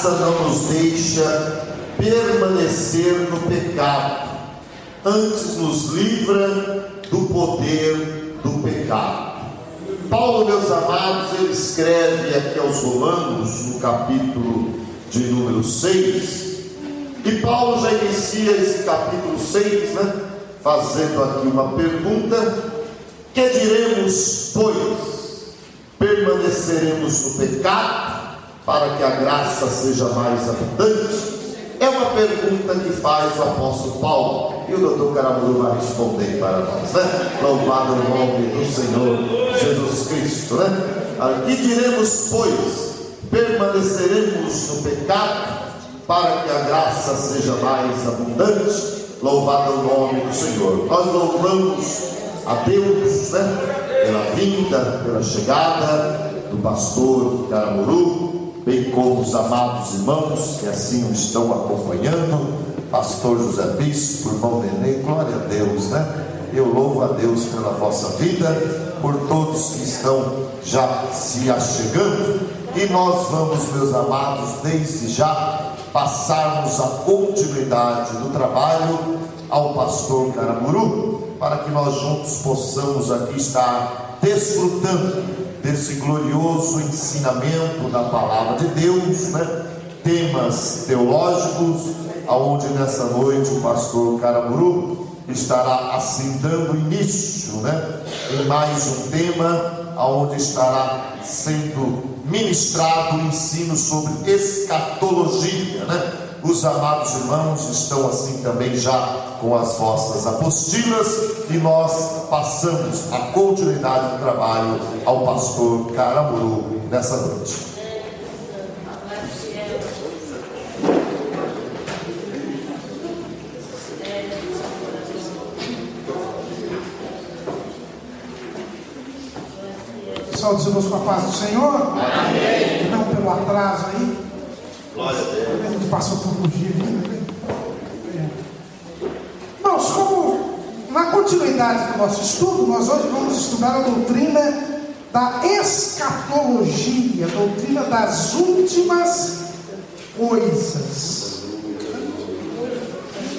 graça não nos deixa permanecer no pecado, antes nos livra do poder do pecado. Paulo, meus amados, ele escreve aqui aos Romanos, no capítulo de número 6, e Paulo já inicia esse capítulo 6, fazendo aqui uma pergunta: que diremos, pois? Permaneceremos no pecado para que a graça seja mais abundante? É uma pergunta que faz o apóstolo Paulo, e o doutor Caramuru vai responder para nós, Louvado o nome do Senhor Jesus Cristo, Que diremos, pois? Permaneceremos no pecado para que a graça seja mais abundante? Louvado o nome do Senhor. Nós louvamos a Deus, pela vinda, pela chegada do pastor Caramuru, bem como os amados irmãos que assim o estão acompanhando, pastor José Bispo, irmão Nenê. Glória a Deus, Eu louvo a Deus pela vossa vida, por todos que estão já se achegando, e nós vamos, meus amados, desde já passarmos a continuidade do trabalho ao pastor Caramuru, para que nós juntos possamos aqui estar desfrutando desse glorioso ensinamento da palavra de Deus, temas teológicos, aonde nessa noite o pastor Caramuru estará assim dando início, em mais um tema, aonde estará sendo ministrado o ensino sobre escatologia, Os amados irmãos estão assim também já com as vossas apostilas, e nós passamos a continuidade do trabalho ao pastor Caramuru nessa noite. Saúde irmãos com a paz do Senhor. Amém. Não pelo atraso aí. Glória a Deus. A gente passou por fugir. Irmãos, como na continuidade do nosso estudo, nós hoje vamos estudar a doutrina da escatologia, a doutrina das últimas coisas.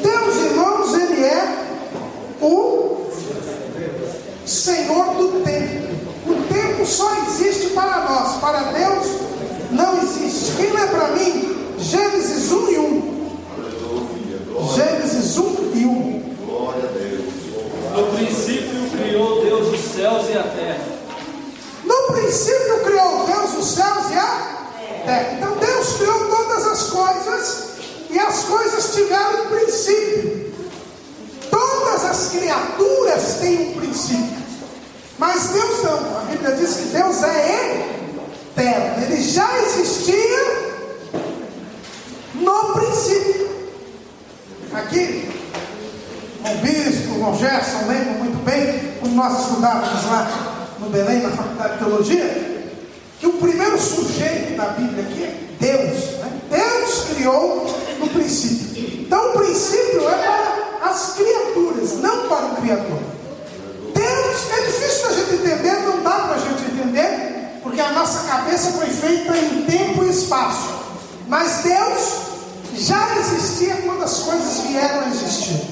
Deus, irmãos, Ele é o Senhor do tempo. O tempo só existe para nós, para Deus não existe. Quem lê para mim Gênesis 1 e 1? Gênesis 1 e 1. Glória a Deus. No princípio criou Deus os céus e a terra. No princípio criou Deus os céus e a terra. Então Deus criou todas as coisas, e as coisas tiveram um princípio. Todas as criaturas têm um princípio, mas Deus não. A Bíblia diz que Deus é eterno. Ele já existia no princípio. Aqui, o bispo, o irmão Gerson, lembra muito bem, quando nós estudávamos lá no Belém, na Faculdade de Teologia, que o primeiro sujeito da Bíblia aqui é Deus. Deus criou no princípio. Então o princípio é para as criaturas, não para o Criador. Deus, é difícil da gente entender, não dá para a gente entender, porque a nossa cabeça foi feita em tempo e espaço. Mas Deus já existia quando as coisas vieram a existir.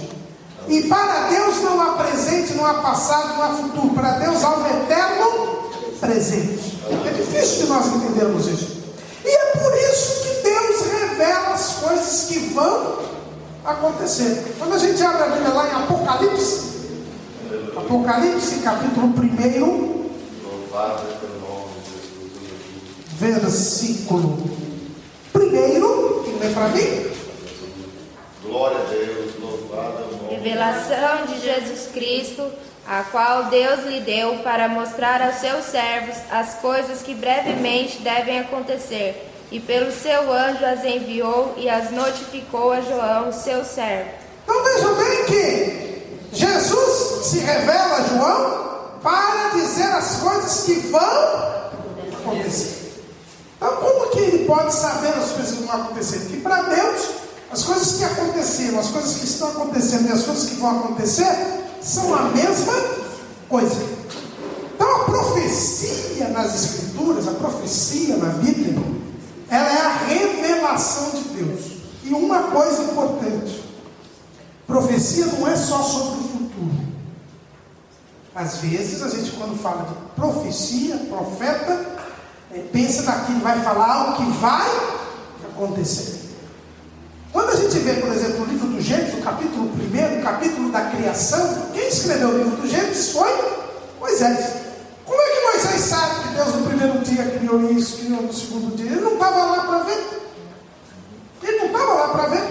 E para Deus não há presente, não há passado, não há futuro. Para Deus há um eterno presente. É difícil de nós entendermos isso. E é por isso que Deus revela as coisas que vão acontecer. Quando a gente abre a Bíblia lá em Apocalipse, capítulo 1, versículo 1, quem lê para mim? Glória a Deus, louvado é o nome. Revelação de Jesus Cristo, a qual Deus lhe deu para mostrar aos seus servos as coisas que brevemente devem acontecer, e pelo seu anjo as enviou e as notificou a João, seu servo. Então vejam bem que Jesus se revela a João para dizer as coisas que vão acontecer. Então como que ele pode saber as coisas que vão acontecer? Porque para Deus, as coisas que aconteceram, as coisas que estão acontecendo e as coisas que vão acontecer são a mesma coisa. Então a profecia nas Escrituras, a profecia na Bíblia, ela é a revelação revelação de Deus. E uma coisa importante: profecia não é só sobre o futuro. Às vezes a gente, quando fala de profecia, profeta, pensa naquilo que vai falar algo que vai acontecer. Quando a gente vê, por exemplo, o livro do Gênesis, o capítulo 1, o capítulo da criação, quem escreveu o livro do Gênesis foi Moisés. Como é que Moisés sabe que Deus no primeiro dia criou isso, criou no segundo dia? Ele não estava lá para ver. Ele não estava lá para ver.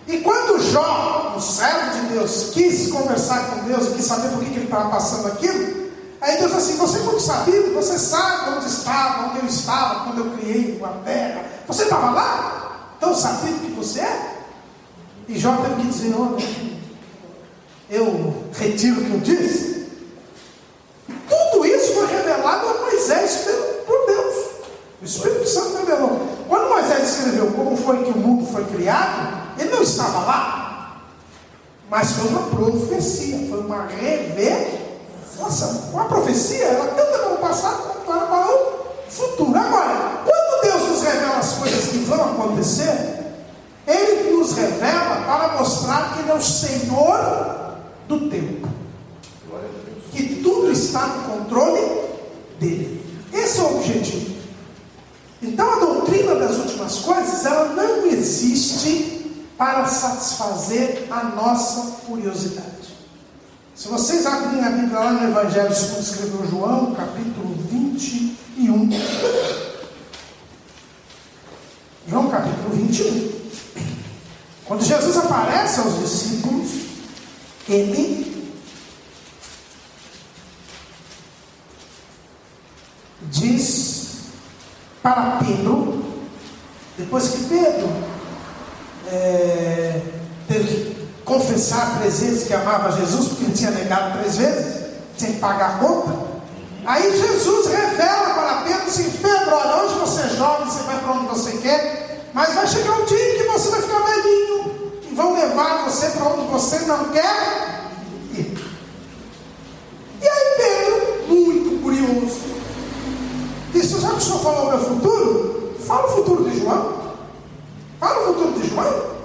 E quando Jó, o servo de Deus, quis conversar com Deus, quis saber por que ele estava passando aquilo, aí Deus disse assim: você é muito sabido, você sabe onde estava, onde eu estava, quando eu criei a terra. Você estava lá? Tão sabido que você é? E Jó teve que dizer: olha, eu retiro o que eu disse. Tudo isso foi revelado a Moisés por Deus. O Espírito Santo revelou. Quando Moisés escreveu como foi que o mundo foi criado, ele não estava lá, mas foi uma profecia, foi uma revelação. Uma profecia, ela tanto para o passado quanto para o futuro. Agora, quando Deus nos revela as coisas que vão acontecer, Ele nos revela para mostrar que Ele é o Senhor do tempo, que tudo está no controle dele. Esse é o objetivo. Então a doutrina das últimas coisas, ela não existe para satisfazer a nossa curiosidade. Se vocês abrirem a Bíblia lá no Evangelho segundo escreveu João, capítulo 21. João capítulo 21. Quando Jesus aparece aos discípulos, Ele diz para Pedro, depois que Pedro teve que confessar 3 vezes que amava Jesus, porque ele tinha negado 3 vezes, tinha que pagar a conta. Aí Jesus revela para Pedro assim: Pedro, olha, hoje você é jovem, você vai para onde você quer, mas vai chegar um dia em que você vai ficar velhinho, e vão levar você para onde você não quer ir. E aí Pedro, muito curioso, disse: já que o senhor falou o meu futuro, fala o futuro de João. Fala o futuro de João.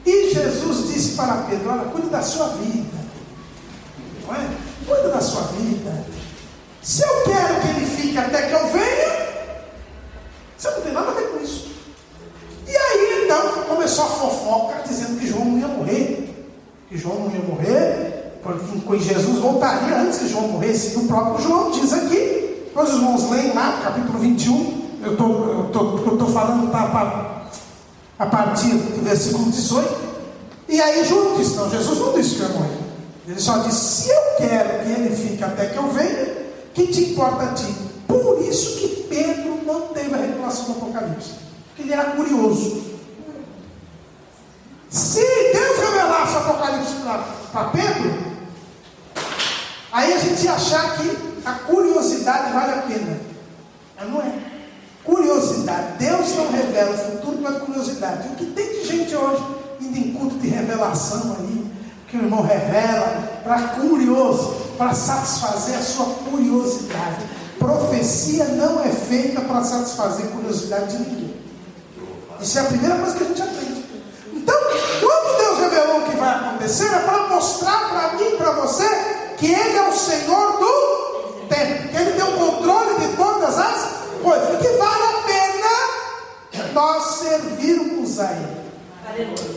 E Jesus disse para Pedro: olha, cuide da sua vida, não é? Cuida da sua vida. Se eu quero que ele fique até que eu venha, você não tem nada a ver com isso. E aí então começou a fofoca dizendo que João não ia morrer, que João não ia morrer, porque Jesus voltaria antes que João morresse. E o próprio João diz aqui, os irmãos leem lá no capítulo 21, eu estou falando a partir do versículo 18. E aí João disse: não, Jesus não disse que ia morrer. Ele só disse: se eu quero que ele fique até que eu venha, que te importa a ti? Por isso que Pedro não teve a revelação do Apocalipse, porque ele era curioso. Se Deus revelasse o Apocalipse para Pedro, aí a gente ia achar que a curiosidade vale a pena. Mas não é. Curiosidade. Deus não revela o futuro pela curiosidade. O que tem de gente hoje indo em culto de revelação aí, que o irmão revela para curioso, para satisfazer a sua curiosidade. Profecia não é feita para satisfazer a curiosidade de ninguém. Isso é a primeira coisa que a gente aprende. Então, quando Deus revelou o que vai acontecer, é para mostrar para mim e para você que Ele é o Senhor do tempo, que Ele tem o controle de todas as coisas, e que vale a pena nós servirmos a Ele.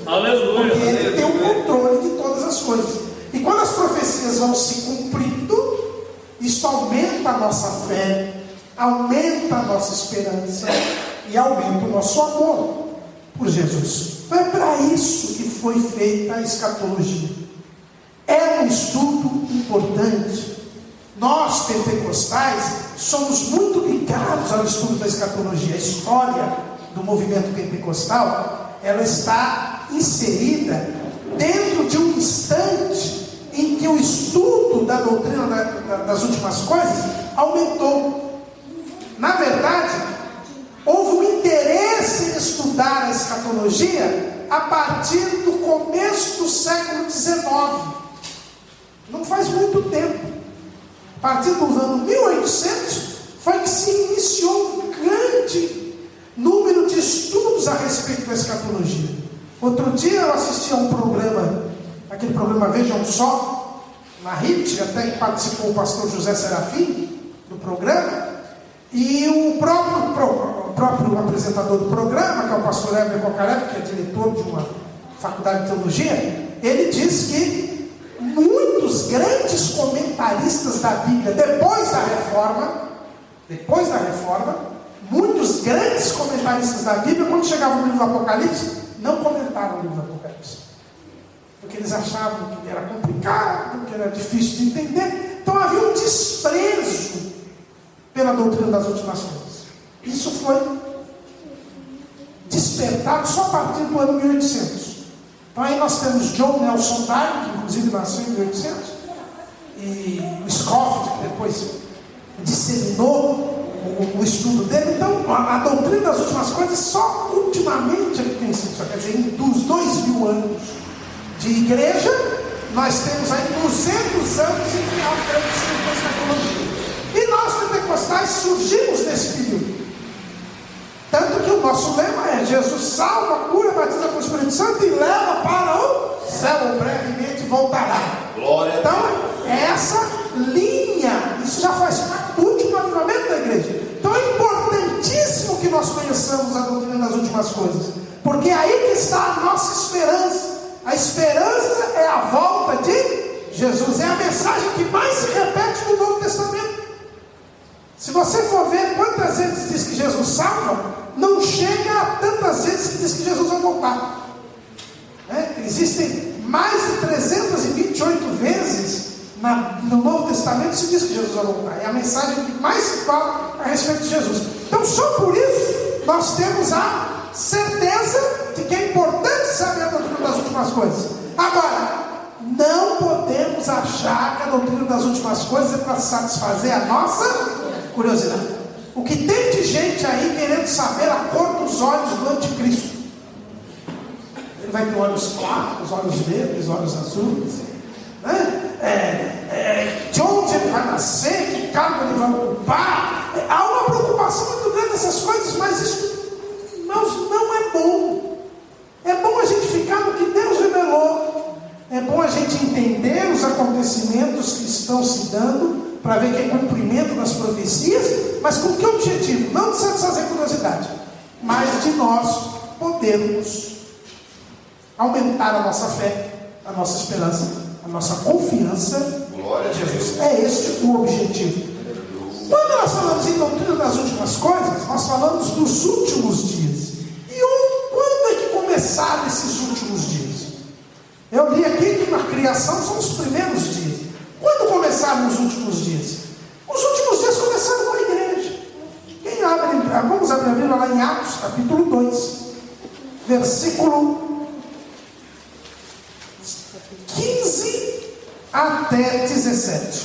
Aleluia. Porque Ele tem o controle de todas as coisas. E quando as profecias vão se cumprindo, isso aumenta a nossa fé, aumenta a nossa esperança e aumenta o nosso amor por Jesus. Então é para isso que foi feita a escatologia. É um estudo importante. Nós, pentecostais, somos muito ligados ao estudo da escatologia. A história do movimento pentecostal, ela está inserida dentro de um instante em que o estudo da doutrina das últimas coisas aumentou. Na verdade, houve um interesse em estudar a escatologia a partir do começo do século XIX. Não faz muito tempo. A partir dos anos 1800 foi que se iniciou um grande número muitos a respeito da escatologia. Outro dia eu assisti a um programa, aquele programa Vejam Só, na RIT, até que participou o pastor José Serafim do programa, e o próprio apresentador do programa, que é o pastor Heber Cocarelli, que é diretor de uma faculdade de teologia, ele diz que muitos grandes comentaristas da Bíblia, depois da reforma, muitos grandes comentaristas da Bíblia, quando chegavam no livro do Apocalipse, não comentaram o livro do Apocalipse, porque eles achavam que era complicado, que era difícil de entender. Então havia um desprezo pela doutrina das últimas coisas. Isso foi despertado só a partir do ano 1800. Então aí nós temos John Nelson Darby, que inclusive nasceu em 1800, e o Scofield, que depois disseminou o estudo dele. Então a doutrina das últimas coisas só ultimamente é que tem sido, quer dizer, dos 2000 anos de igreja, nós temos aí 200 anos em que há um grande circuito da tecnologia. E nós, pentecostais, surgimos nesse período. Tanto que o nosso lema é: Jesus salva, cura, batiza com o Espírito Santo e leva para o céu, brevemente voltará. Glória. Então, essa linha, isso já faz parte do último avivamento da igreja. Então é importantíssimo que nós conheçamos a doutrina das últimas coisas, porque é aí que está a nossa esperança. A esperança é a volta de Jesus, é a mensagem que mais se repete no Novo Testamento. Se você for ver quantas vezes diz que Jesus salva, não chega a tantas vezes que diz que Jesus vai voltar. Existem mais de 328 vezes no Novo Testamento se diz que Jesus vai voltar. É a mensagem que mais se fala a respeito de Jesus. Então só por isso nós temos a certeza de que é importante saber a doutrina das últimas coisas. Agora, não podemos achar que a doutrina das últimas coisas é para satisfazer a nossa curiosidade. O que tem de gente aí querendo saber a cor dos olhos do anticristo? Ele vai ter olhos claros, olhos verdes, olhos azuis, de onde ele vai nascer, que cargo ele vai ocupar. Há uma preocupação muito grande nessas coisas, mas isso não é bom. É bom a gente ficar no que Deus revelou. É bom a gente entender os acontecimentos que estão se dando, para ver que é cumprimento das profecias, mas com que objetivo? Não de satisfazer curiosidade, mas de nós podermos aumentar a nossa fé, a nossa esperança, a nossa confiança Glória a Jesus. É este o objetivo. Quando nós falamos em doutrina das últimas coisas, nós falamos dos últimos dias. E quando é que começaram esses últimos dias? Eu li aqui que na criação são os primeiros dias. Quando começaram os últimos dias? Os últimos dias começaram com a igreja. Vamos abrir a Bíblia lá em Atos, capítulo 2, versículo 15 até 17.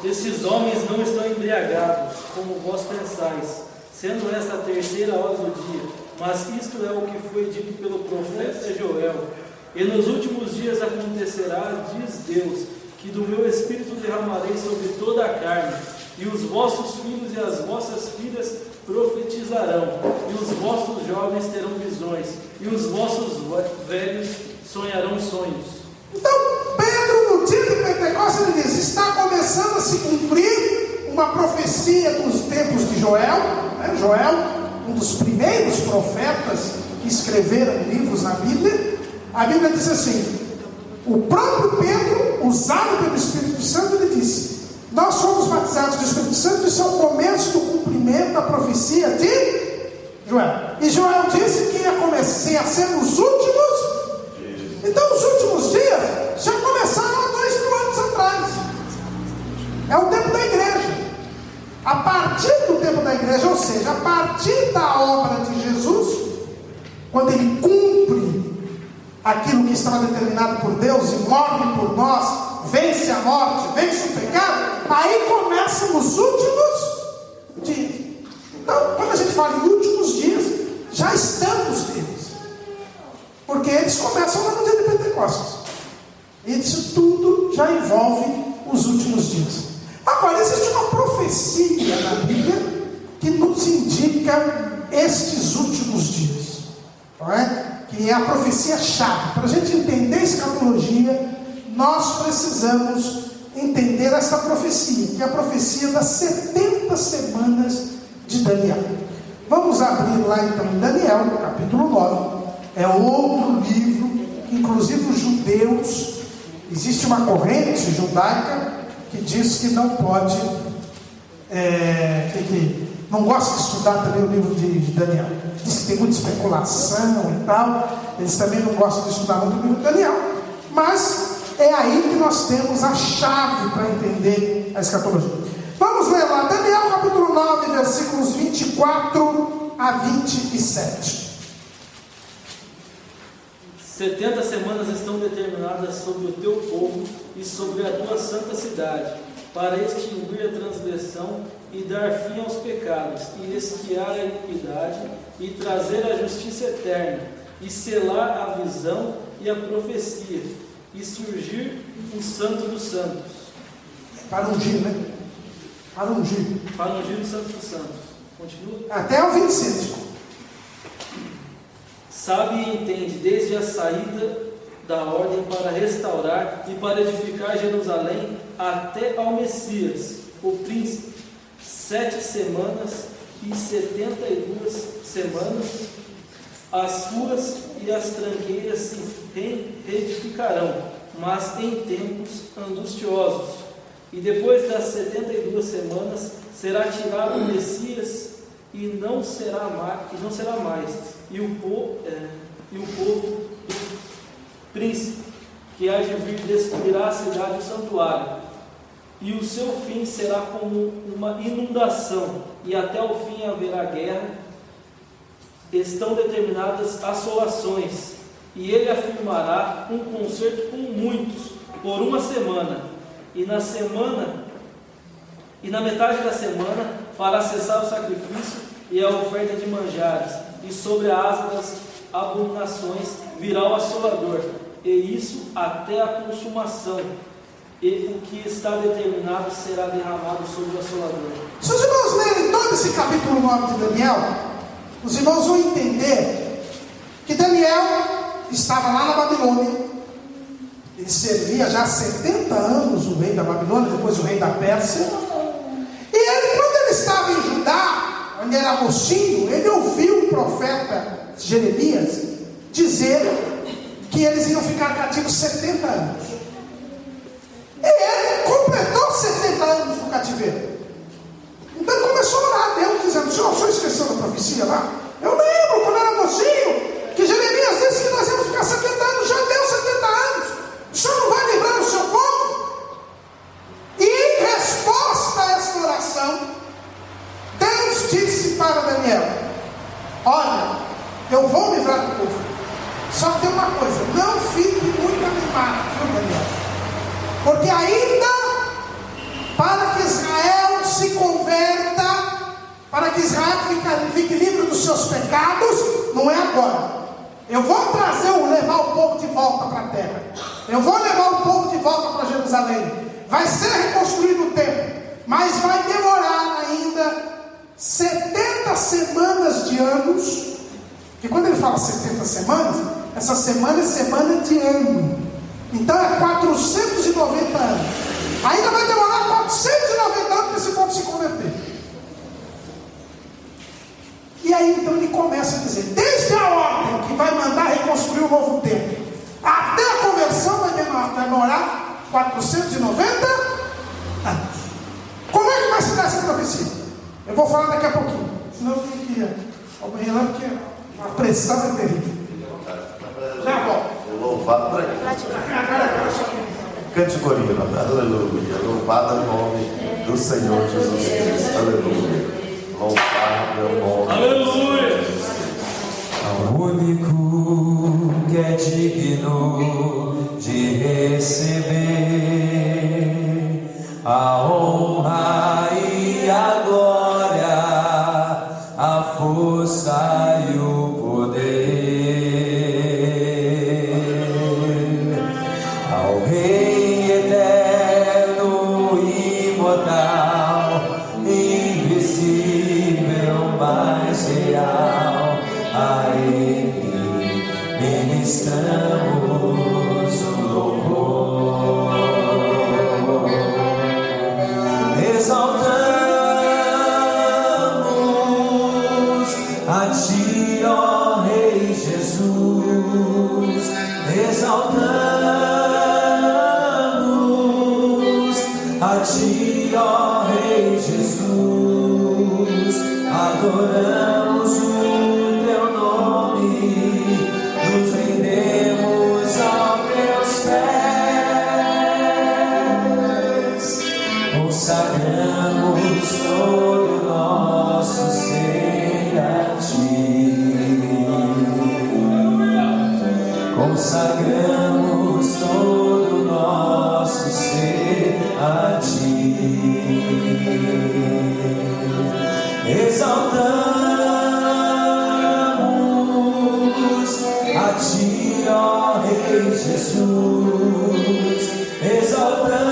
Esses homens não estão embriagados, como vós pensais, sendo esta a terceira hora do dia. Mas isto é o que foi dito pelo profeta Joel. E nos últimos dias acontecerá, diz Deus, que do meu Espírito derramarei sobre toda a carne, e os vossos filhos e as vossas filhas profetizarão, e os vossos jovens terão visões, e os vossos velhos sonharão sonhos. Então, Pedro, no dia de Pentecostes, ele diz: está começando a se cumprir uma profecia dos tempos de Joel. Joel, um dos primeiros profetas que escreveram livros na Bíblia. A Bíblia diz assim: o próprio Pedro, usado pelo Espírito Santo, ele disse: nós somos batizados do Espírito Santo, isso é o começo do cumprimento da profecia de Joel. E Joel disse que ia ser nos últimos. Então os últimos dias já começaram há 2000 anos atrás. É o tempo da igreja. A partir do tempo da igreja, ou seja, a partir da obra de Jesus, quando ele cumpre aquilo que estava determinado por Deus e morre por nós, vence a morte, vence o pecado, aí começam os últimos dias. Então, quando a gente fala em últimos dias, já estamos neles, porque eles começam lá no dia de Pentecostes. Isso tudo já envolve os últimos dias. Agora, existe uma profecia na Bíblia que nos indica estes últimos dias, não é? Que é a profecia-chave. Para a gente entender a escatologia, nós precisamos entender essa profecia, que é a profecia das 70 semanas de Daniel. Vamos abrir lá então em Daniel, capítulo 9. É outro livro que inclusive os judeus, existe uma corrente judaica que diz que não pode, que não gosta de estudar também o livro de Daniel. Diz que tem muita especulação e tal. Eles também não gostam de estudar muito o livro de Daniel. Mas é aí que nós temos a chave para entender a escatologia. Vamos ler lá, Daniel capítulo 9, versículos 24 a 27. 70 semanas estão determinadas sobre o teu povo e sobre a tua santa cidade, para extinguir a transgressão e dar fim aos pecados, e expiar a iniquidade, e trazer a justiça eterna, e selar a visão e a profecia, e surgir o santo dos santos. Para ungir, né? Para ungir. Para ungir o santo dos santos. Continua. Até o 25. Sabe e entende desde a saída da ordem para restaurar e para edificar Jerusalém até ao Messias, o príncipe, 7 semanas e 72 semanas, as ruas e as tranqueiras se reedificarão, mas em tempos angustiosos. E depois das 72 semanas será tirado o Messias e não será mais. E o povo, o príncipe, que há de vir, destruirá a cidade e o santuário. E o seu fim será como uma inundação, e até o fim haverá guerra. Estão determinadas assolações, e ele afirmará um concerto com muitos, por uma semana, e na metade da semana fará cessar o sacrifício e a oferta de manjares, e sobre a asa das abominações virá o assolador, e isso até a consumação, e o que está determinado será derramado sobre o assolador. Se os irmãos lerem todo esse capítulo 9 de Daniel, os irmãos vão entender que Daniel estava lá na Babilônia. Ele servia já há 70 anos o rei da Babilônia, depois o rei da Pérsia. E ele, quando ele estava em Judá, onde era mocinho, ele ouviu o profeta Jeremias dizer que eles iam ficar cativos 70 anos. E ele completou 70 anos no cativeiro. Então ele começou a orar a Deus, dizendo: Senhor, o senhor esqueceu da profecia lá? Eu lembro quando era mocinho que Jeremias disse que nós íamos ficar 70 anos, já deu 70 anos. O senhor não vai livrar o seu povo? E em resposta a esta oração, Deus disse para Daniel: olha, eu vou livrar o povo. Só que tem uma coisa, não fique muito animado, viu, Daniel? Porque ainda, para que Israel se converta, para que Israel fique livre dos seus pecados, não é agora. Eu vou levar o povo de volta para a terra. Eu vou levar o povo de volta para Jerusalém. Vai ser reconstruído o templo, mas vai demorar ainda 70 semanas de anos. E quando ele fala 70 semanas, essa semana é semana de ano. Então é 490 anos. Ainda vai demorar 490 anos para esse povo se converter. E aí então ele começa a dizer: desde a ordem que vai mandar reconstruir o novo templo até a conversão vai demorar 490 anos. Como é que vai se dar essa profecia? Eu vou falar daqui a pouquinho, senão eu tenho que ir lá, porque a pressão é terrível. Já volto. Louvado para ele. Cante o corinho, aleluia. Louvado é o nome do Senhor Jesus Cristo, aleluia. Louvado é o nome. Aleluia. Ao único que é digno de receber a honra e a glória, a força e o poder. Ao Rei eterno, imortal, invisível, o mais real, a Ele ministramos o louvor, exaltamos a Ti, ó Rei Jesus, exaltamos a Ti, ó Rei Jesus, adoramos o Teu nome, nos rendemos aos Teus pés, consagramos todo o nosso ser a Ti, consagramos todo o nosso ser a Ti. Exaltamos a Ti, ó Rei Jesus, exaltamos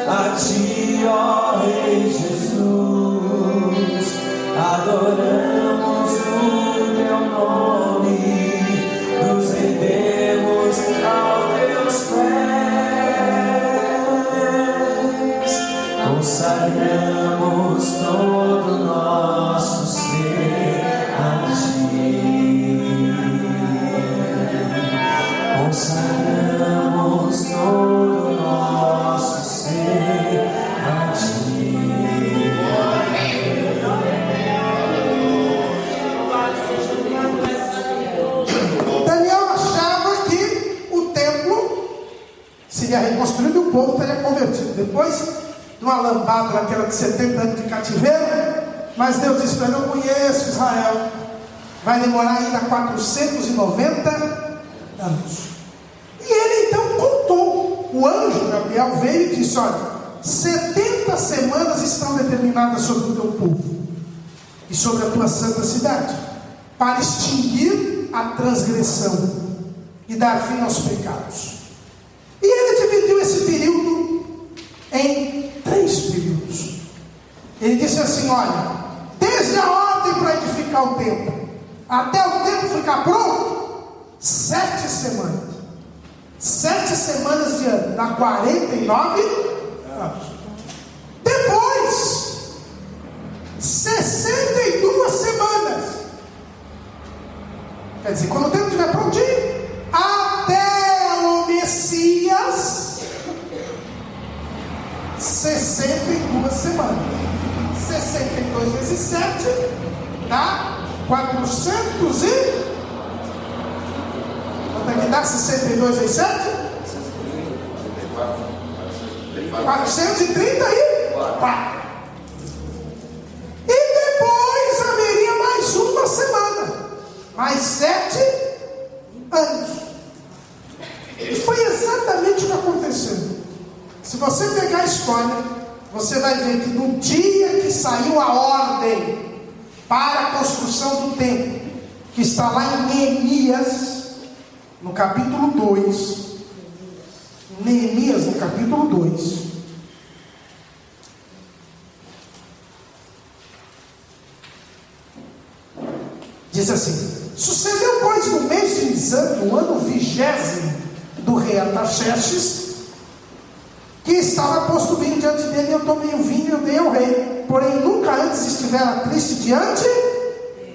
a Ti, ó Rei Jesus, adoramos o Teu nome, nos rendemos aos Teus pés, consagramos todo o nosso ser a Ti, consagramos todo o nosso ser a Ti. Daniel achava que o templo seria reconstruído e o povo teria convertido. Depois de uma lambada daquela de 70 anos de cativeiro, mas Deus disse para ele: eu conheço Israel, vai demorar ainda 490 anos. E ele então contou, o anjo Gabriel veio e disse: olha, 70 semanas estão determinadas sobre o teu povo e sobre a tua santa cidade, para extinguir a transgressão e dar fim aos pecados. E ele dividiu esse período em 3 períodos. Ele disse assim: olha, desde a ordem para edificar o templo até o templo ficar pronto, 7 semanas. 7 semanas de ano, dá 49 anos. Depois, 62 semanas. Quer dizer, quando o templo estiver prontinho, até o Messias, 62 semanas. 62 vezes 7 dá 400 e... Quanto é que dá 62 vezes 7? 434. E depois haveria mais uma semana, mais 7 anos. E foi exatamente o que aconteceu. Se você pegar a história, você vai ver que no dia que saiu a ordem para a construção do templo, que está lá em Neemias, no capítulo 2, Neemias no capítulo 2, diz assim: sucedeu, pois, no mês de Nisan, no ano 20º do rei Artaxerxes, que estava posto vinho diante dele, eu tomei o vinho e eu dei ao rei, porém nunca antes estivera triste diante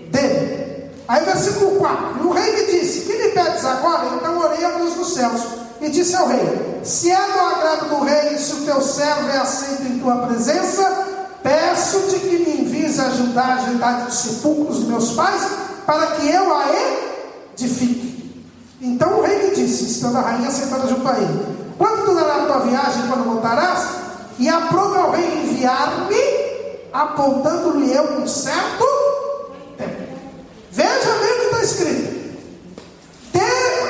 dele. Aí versículo 4, e o rei me disse: que me pedes agora? Então orei a Deus dos céus, e disse ao rei: se é do agrado do rei, e se o teu servo é aceito em tua presença, peço-te que me envies a ajudar a idade dos sepulcros de meus pais, para que eu a edifique. Então o rei me disse, estando a rainha sentada junto a ele: quanto durará a tua viagem, quando voltarás? E aprove ao rei enviar-me, apontando-lhe eu um certo tempo. Veja bem o que está escrito.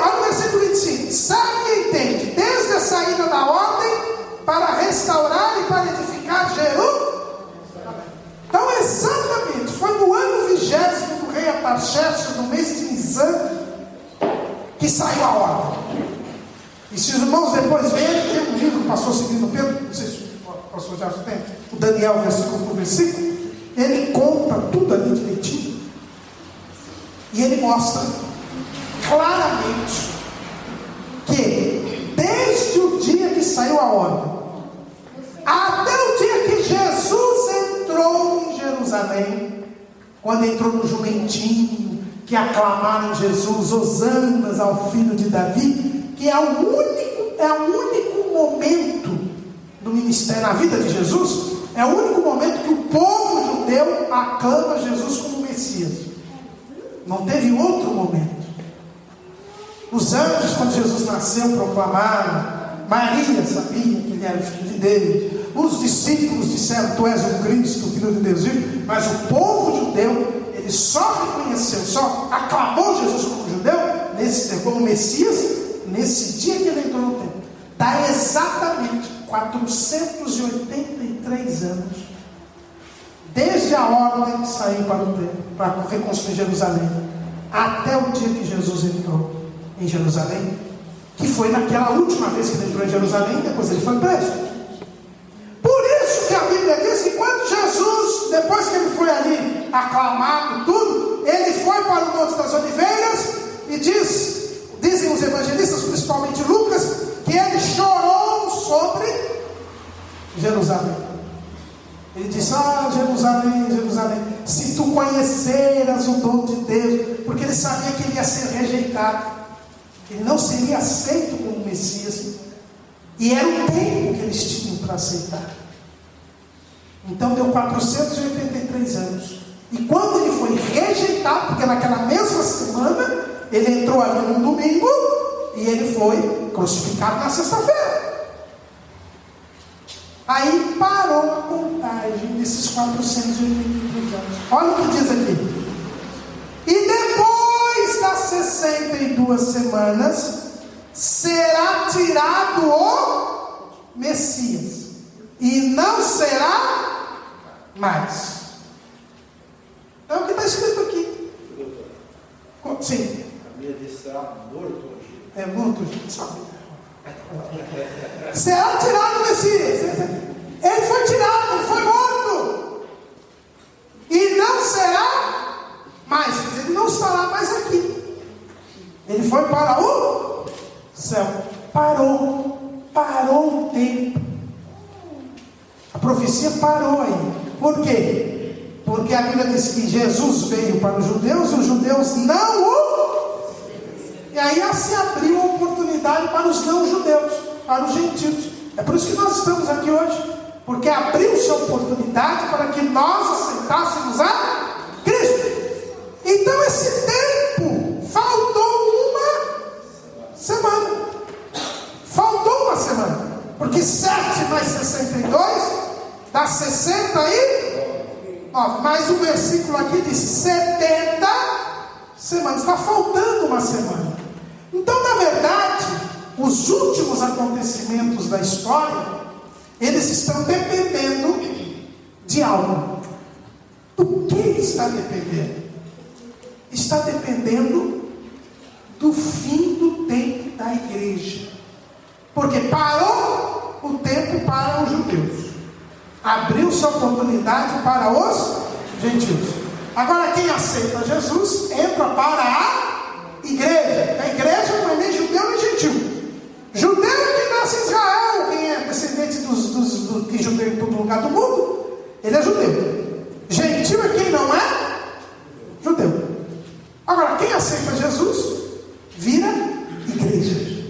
Olha o versículo 25. Sabe e entende, desde a saída da ordem para restaurar e para edificar Jerusalém. Então exatamente, foi no ano 20º do rei Artaxerxes, no mês de Nisan, que saiu a ordem. E se os irmãos depois verem, tem um livro, Pastor Seguindo Pedro, não sei se o pastor já tem, o Daniel, versículo por versículo, ele conta tudo ali direitinho. E ele mostra claramente que desde o dia que saiu a ordem, até o dia que Jesus entrou em Jerusalém, quando entrou no jumentinho, que aclamaram Jesus, hosanas ao filho de Davi, que é o único momento do ministério na vida de Jesus, é o único momento que o povo judeu aclama Jesus como Messias. Não teve outro momento. Os anjos, quando Jesus nasceu, proclamaram. Maria sabia que ele era o filho de Deus. Os discípulos disseram: tu és o Cristo, o filho de Deus vivo. Mas o povo judeu, ele só reconheceu, só aclamou Jesus como judeu, como Messias, nesse dia que ele entrou no templo. Dá exatamente 483 anos, desde a ordem que saiu para o templo, para reconstruir Jerusalém, até o dia que Jesus entrou em Jerusalém, que foi naquela última vez que ele entrou em Jerusalém, depois ele foi preso. Por isso que a Bíblia diz que quando Jesus, depois que ele foi ali aclamado, tudo, ele foi para o Monte das Oliveiras, e dizem os evangelistas, principalmente Lucas, que ele chorou sobre Jerusalém. Ele disse: ah, Jerusalém, Jerusalém, se tu conheceras o dom de Deus, porque ele sabia que ele ia ser rejeitado, ele não seria aceito como Messias, e era o tempo que eles tinham para aceitar. Então deu 483 anos, e quando ele foi rejeitado, porque naquela mesma semana ele entrou ali num domingo, e ele foi crucificado na sexta-feira. Aí parou a contagem desses 483 anos. Olha o que diz aqui: e depois das 62 semanas será tirado o Messias, e não será mais. É o que está escrito aqui. Sim. A minha disse: será morto hoje. É morto, gente, sabe? Será tirado o Messias. Ele foi tirado, ele foi morto, e não será mais. Ele não estará mais aqui. Ele foi para o céu. Parou o tempo. A profecia parou aí. Por quê? Porque a Bíblia diz que Jesus veio para os judeus, e os judeus não o... E aí se abriu a oportunidade para os não-judeus, para os gentios. É por isso que nós estamos aqui hoje, porque abriu-se a oportunidade para que nós aceitássemos a Cristo. Então esse tempo faltou uma semana. Faltou uma semana, porque 7 mais 62 dá 69, mais um versículo aqui diz 70 semanas. Está faltando uma semana. Então, na verdade, os últimos acontecimentos da história, eles estão dependendo de algo. Do que está dependendo? Está dependendo do fim do tempo da igreja. Porque parou o tempo para os judeus, abriu-se a oportunidade para os gentios. Agora, quem aceita Jesus entra para a igreja. A igreja não é nem judeu nem gentil. Judeu é quem nasce em Israel, quem é descendente do que judeu em todo lugar do mundo, ele é judeu. Gentil é quem não é judeu. Agora, quem aceita Jesus vira igreja.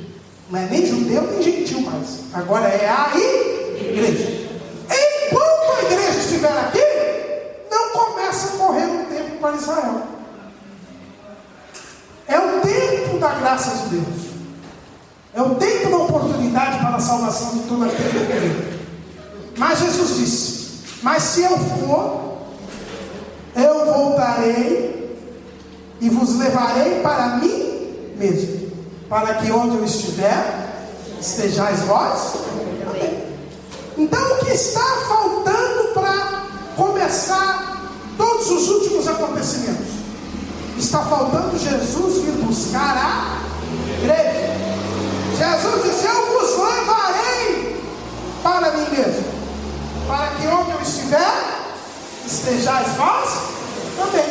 Não é nem judeu nem gentil mais. Agora é a igreja. Enquanto a igreja estiver aqui, não começa a correr um tempo para Israel. É o tempo da graça de Deus. É o tempo da oportunidade para a salvação de toda aquele que crê. Mas Jesus disse: mas se eu for, eu voltarei e vos levarei para mim mesmo, para que onde eu estiver, estejais vós. Então o que está faltando para começar todos os últimos acontecimentos? Está faltando Jesus vir buscar a igreja. Jesus disse: eu vos levarei para mim mesmo. para que onde eu estiver, estejais vós também.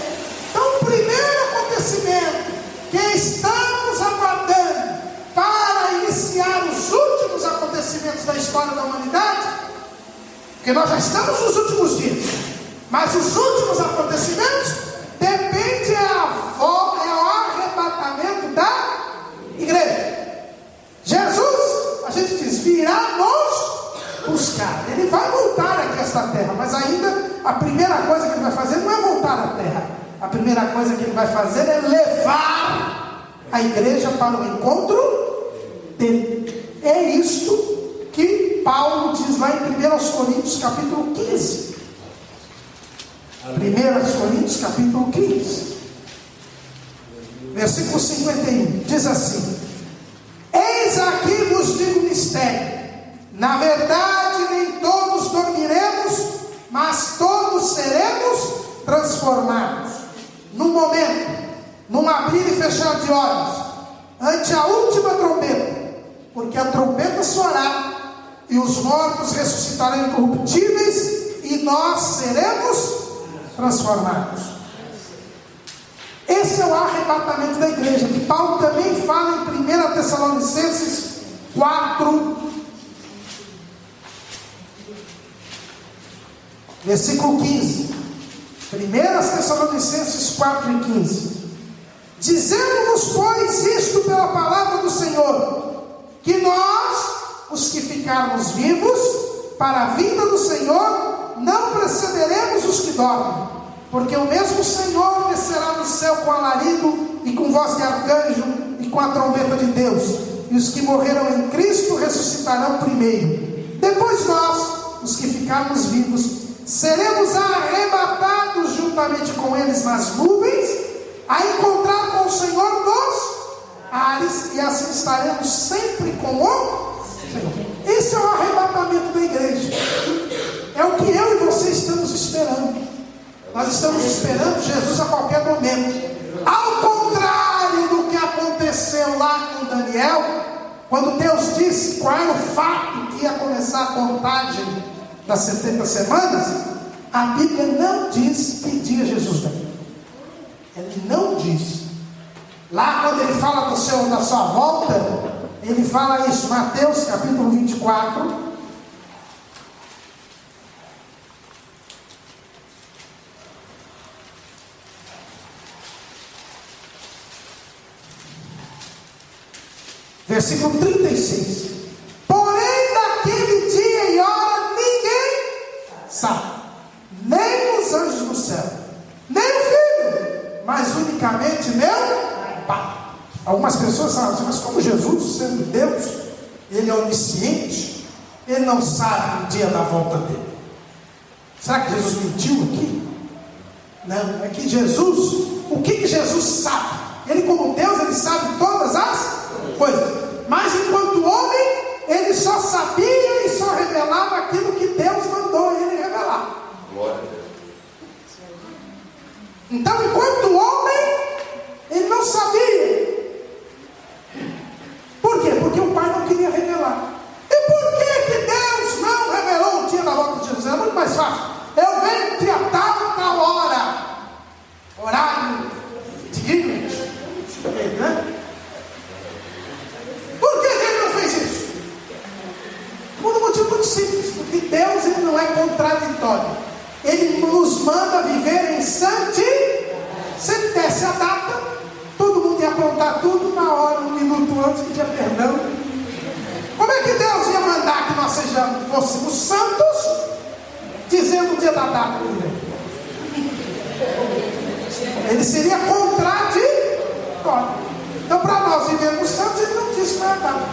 Então, o primeiro acontecimento que estamos aguardando para iniciar os últimos acontecimentos da história da humanidade, porque nós já estamos nos últimos dias, mas os últimos acontecimentos dependem ao arrebatamento da igreja. Jesus, a gente diz, virá nos buscar. Ele vai voltar aqui a esta terra, mas ainda a primeira coisa que ele vai fazer não é voltar à terra. A primeira coisa que ele vai fazer é levar a igreja para o encontro dele. É isto que Paulo diz lá em 1 Coríntios capítulo 15. 1 Coríntios capítulo 15, versículo 51, diz assim: eis aqui vos digo mistério, na verdade nem todos dormiremos, mas todos seremos transformados, num momento, num abrir e fechar de olhos, ante a última trombeta, porque a trombeta soará, e os mortos ressuscitarão incorruptíveis, e nós seremos transformados. Esse é o arrebatamento da igreja, que Paulo também fala em 1 Tessalonicenses 4, versículo 15. 1 Tessalonicenses 4 e 15. Dizemos-vos, pois, isto pela palavra do Senhor, que nós, os que ficarmos vivos, para a vinda do Senhor, não precederemos os que dormem, porque o mesmo Senhor descerá do céu com alarido e com voz de arcanjo e com a trombeta de Deus, e os que morreram em Cristo ressuscitarão primeiro. Depois nós, os que ficarmos vivos, seremos arrebatados juntamente com eles nas nuvens, a encontrar com o Senhor nos ares, e assim estaremos sempre com o Senhor. Esse é o arrebatamento da igreja. É o que eu e você estamos esperando. Nós estamos esperando Jesus a qualquer momento. Ao contrário do que aconteceu lá com Daniel, quando Deus disse qual era o fato que ia começar a contagem das 70 semanas, a Bíblia não diz que dia Jesus vem. Ele não diz. Lá quando ele fala da sua volta, ele fala isso, Mateus capítulo 24, versículo 36. Porém, naquele dia e hora ninguém sabe, nem os anjos do céu, nem o Filho, mas unicamente meu Pai. Algumas pessoas falam assim, mas como Jesus, sendo Deus, Ele é onisciente, Ele não sabe o dia da volta dele. Será que Jesus mentiu aqui? Não, é que Jesus, o que Jesus sabe? Ele como Deus, Ele sabe todas as coisas, mas enquanto homem, Ele só sabia e só revelava aquilo que Deus mandou Ele revelar. Glória a Deus. Então, enquanto homem, Ele não sabia. Por quê? Porque o Pai não queria revelar. E por que Deus não revelou o dia da volta de Jesus? É muito mais fácil. Eu venho dia tal hora, horário de Greenwich, né? Por que Ele não fez isso? Por um motivo muito simples, porque Deus ele não é contraditório. Ele nos manda viver em santidade. Se Ele desse a data, todo mundo ia aprontar tudo na hora, um minuto antes, pedir perdão. Como é que Deus ia mandar que nós fôssemos santos, dizendo o dia da data? Ele seria contraditório. Então, para nós vivermos santos, Ele não disse qual é a data.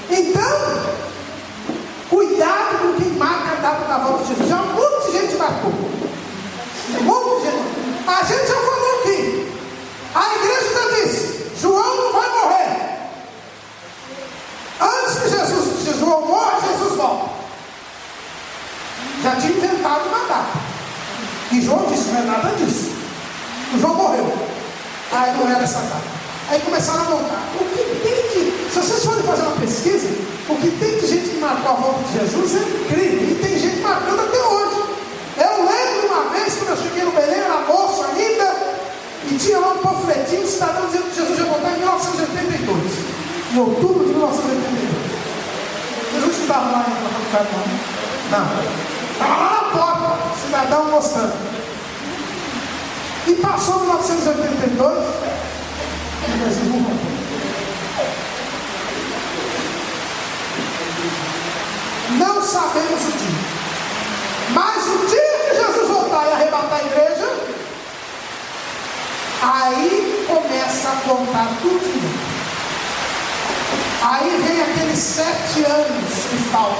Então, cuidado com quem marca a data da volta de Jesus. Já um monte de gente marcou. Um monte de gente. A gente já falou aqui. A igreja já disse: João não vai morrer. Antes que João morra, Jesus volta. Já tinha inventado uma data. E João disse: não é nada disso. O João morreu. Aí não era essa data. Aí começaram a montar. O que tem de Se vocês forem fazer uma pesquisa, o que tem de gente que marcou a volta de Jesus é incrível. E tem gente marcando até hoje. Eu lembro uma vez, quando eu cheguei no Belém, era moço ainda, e tinha lá um panfletinho, um cidadão dizendo que Jesus ia voltar em 1982. Em outubro de 1982. Jesus estava lá em Carmão. Não. Estava lá na porta, o cidadão mostrando. E passou 1982, e Jesus não voltou. Não sabemos o dia. Mas o dia que Jesus voltar e arrebatar a igreja, aí começa a contar tudo de novo. Aí vem aqueles 7 anos que faltam.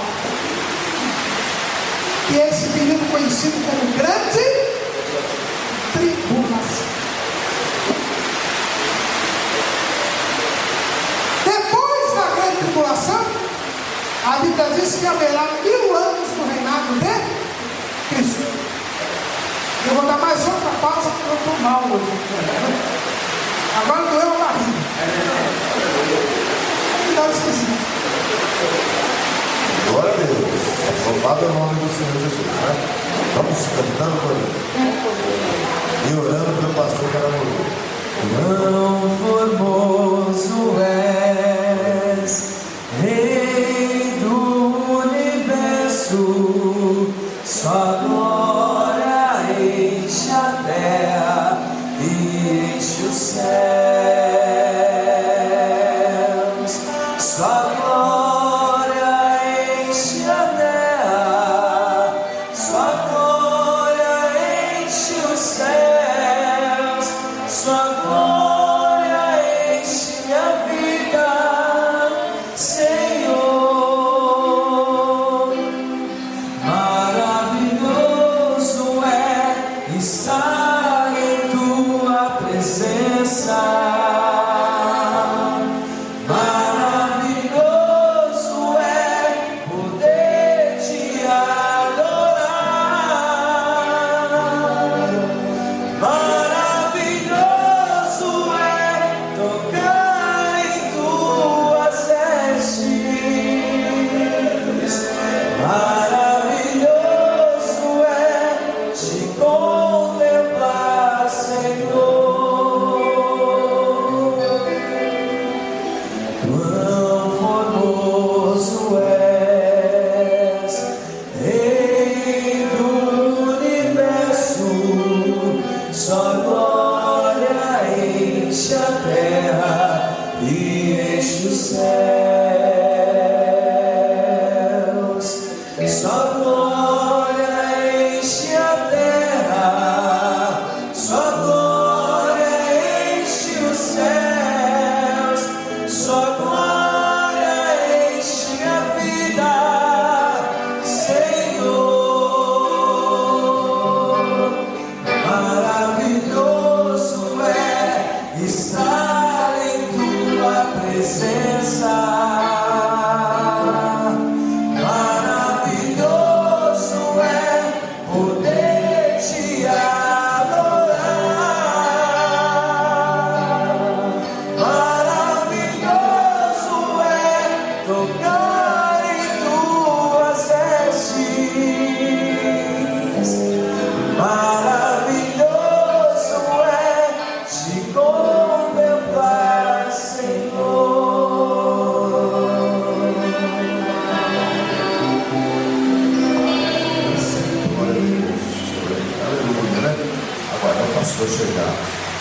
Que é esse período conhecido como grande tribulação. Depois da grande tribulação, a Bíblia diz que haverá 1000 anos no reinado de Cristo. Eu vou dar mais outra pausa porque eu estou mal hoje. Agora doeu a barriga. Não esqueci. Glória a Deus. Louvado é o nome do Senhor Jesus, né? Vamos cantando e orando pelo pastor Caramuru. Quão formoso és, Rei do universo, sua glória enche a terra e enche os céus. Sua glória enche a terra, sua glória enche os céus, sua glória enche minha vida, Senhor. Maravilhoso é estar em tua presença.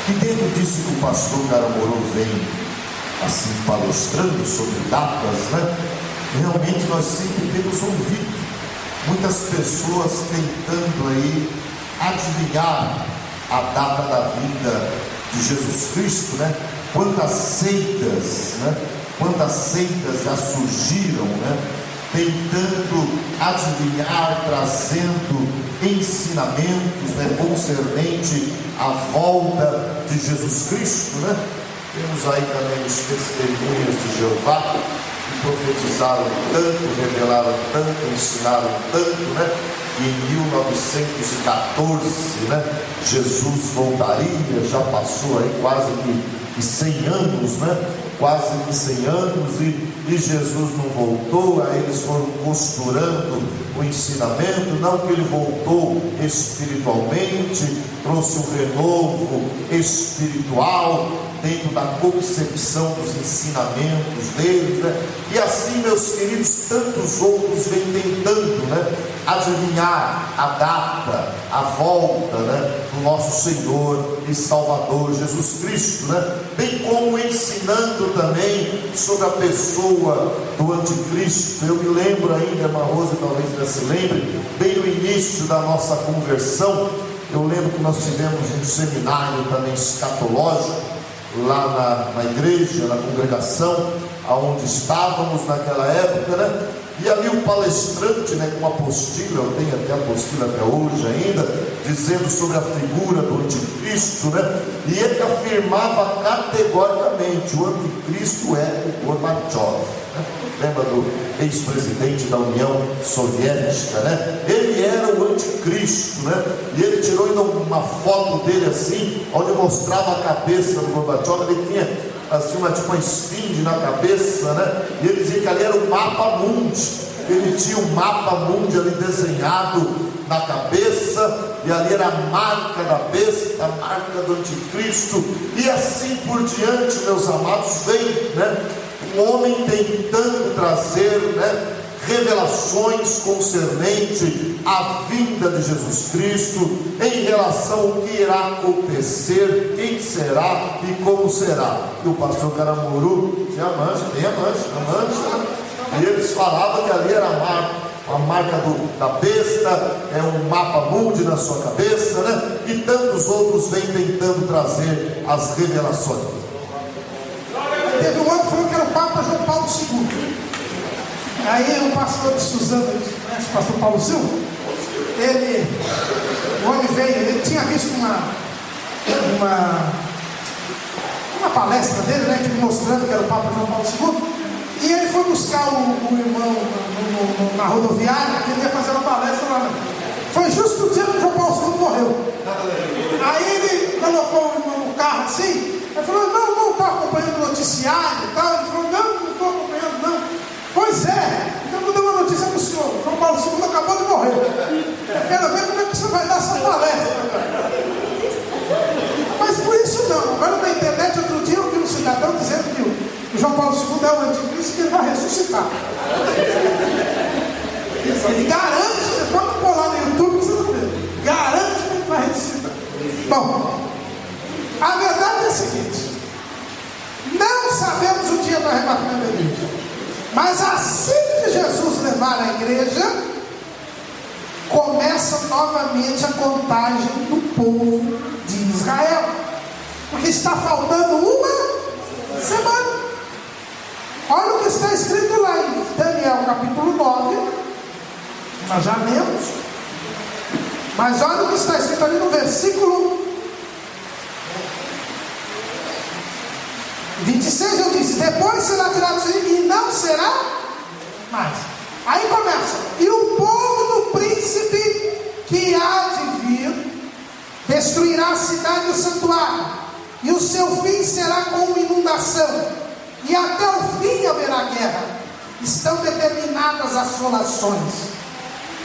E dentro disso que o pastor Caramuru vem assim palestrando sobre datas, né? Realmente nós sempre temos ouvido muitas pessoas tentando aí adivinhar a data da vinda de Jesus Cristo, né? Quantas seitas já surgiram, né? Tentando adivinhar, trazendo ensinamentos, né? Concernente à volta de Jesus Cristo, né? Temos aí também os testemunhas de Jeová, que profetizaram tanto, revelaram tanto, ensinaram tanto, né? E em 1914, né? Jesus voltaria, já passou aí quase que 100 anos, né? quase que 100 anos, e Jesus não voltou. Aí eles foram costurando o ensinamento, não que ele voltou espiritualmente, trouxe um renovo espiritual dentro da concepção dos ensinamentos deles, né? E assim, meus queridos, tantos outros vêm tentando, né, adivinhar a data, a volta, né, do nosso Senhor e Salvador Jesus Cristo, né? Bem como ensinando também sobre a pessoa do anticristo. Eu me lembro ainda, irmã Rosa talvez ainda se lembre, bem no início da nossa conversão, eu lembro que nós tivemos um seminário também escatológico lá na igreja, na congregação aonde estávamos naquela época, né? E ali o palestrante, né, com uma apostila, eu tenho até a apostila até hoje ainda, dizendo sobre a figura do anticristo, né? E ele afirmava categoricamente: o anticristo é o Gorbachev, né? Lembra do ex-presidente da União Soviética, né? Ele era o anticristo, né? E ele tirou ainda uma foto dele assim, onde mostrava a cabeça do Gorbachev. Ele tinha assim uma esfinge na cabeça, né? E ele dizia que ali era o mapa mundi. Ele tinha um mapa mundi ali desenhado na cabeça, e ali era a marca da besta, a marca do anticristo, e assim por diante, meus amados. Vem, né, um homem tentando trazer, né, revelações concernente à vinda de Jesus Cristo, em relação ao que irá acontecer, quem será e como será. E o pastor Caramuru tinha a mancha, tem a mancha, e eles falavam que ali era a marca da besta, é um mapa mundi na sua cabeça, né? E tantos outros vêm tentando trazer as revelações. Teve um outro que falou que era o Papa João Paulo II. Aí o pastor de Suzano, o pastor Paulo Silva, o homem veio, ele tinha visto uma palestra dele, né, mostrando que era o Papa João Paulo II, e ele foi buscar o irmão na rodoviária, que ele ia fazer uma palestra lá. Foi justo o dia que o João Paulo II morreu. Aí ele colocou o irmão no carro assim, ele falou: não estou acompanhando o noticiário e tal. Ele falou: não estou acompanhando, não. Pois é, então eu vou dar uma notícia para o senhor: o João Paulo II acabou de morrer. Eu quero ver como é que você vai dar essa palestra. Mas por isso não. Agora na internet, outro dia eu vi um cidadão dizendo que o João Paulo II é o anticristo, que ele vai ressuscitar. Ele garante, você pode pôr lá no YouTube, você não vê, garante que ele vai ressuscitar. Bom, a verdade é a seguinte: não sabemos o dia do arrebatamento da igreja, mas assim que Jesus levar a igreja, começa novamente a contagem do povo de Israel, porque está faltando uma semana. Olha o que está escrito lá em Daniel capítulo 9, nós já lemos, mas olha o que está escrito ali no versículo 26, eu disse: depois será tirado e não será mais. Aí começa: e o povo do príncipe que há de vir destruirá a cidade e o santuário, e o seu fim será como inundação, e até o fim haverá guerra. Estão determinadas assolações.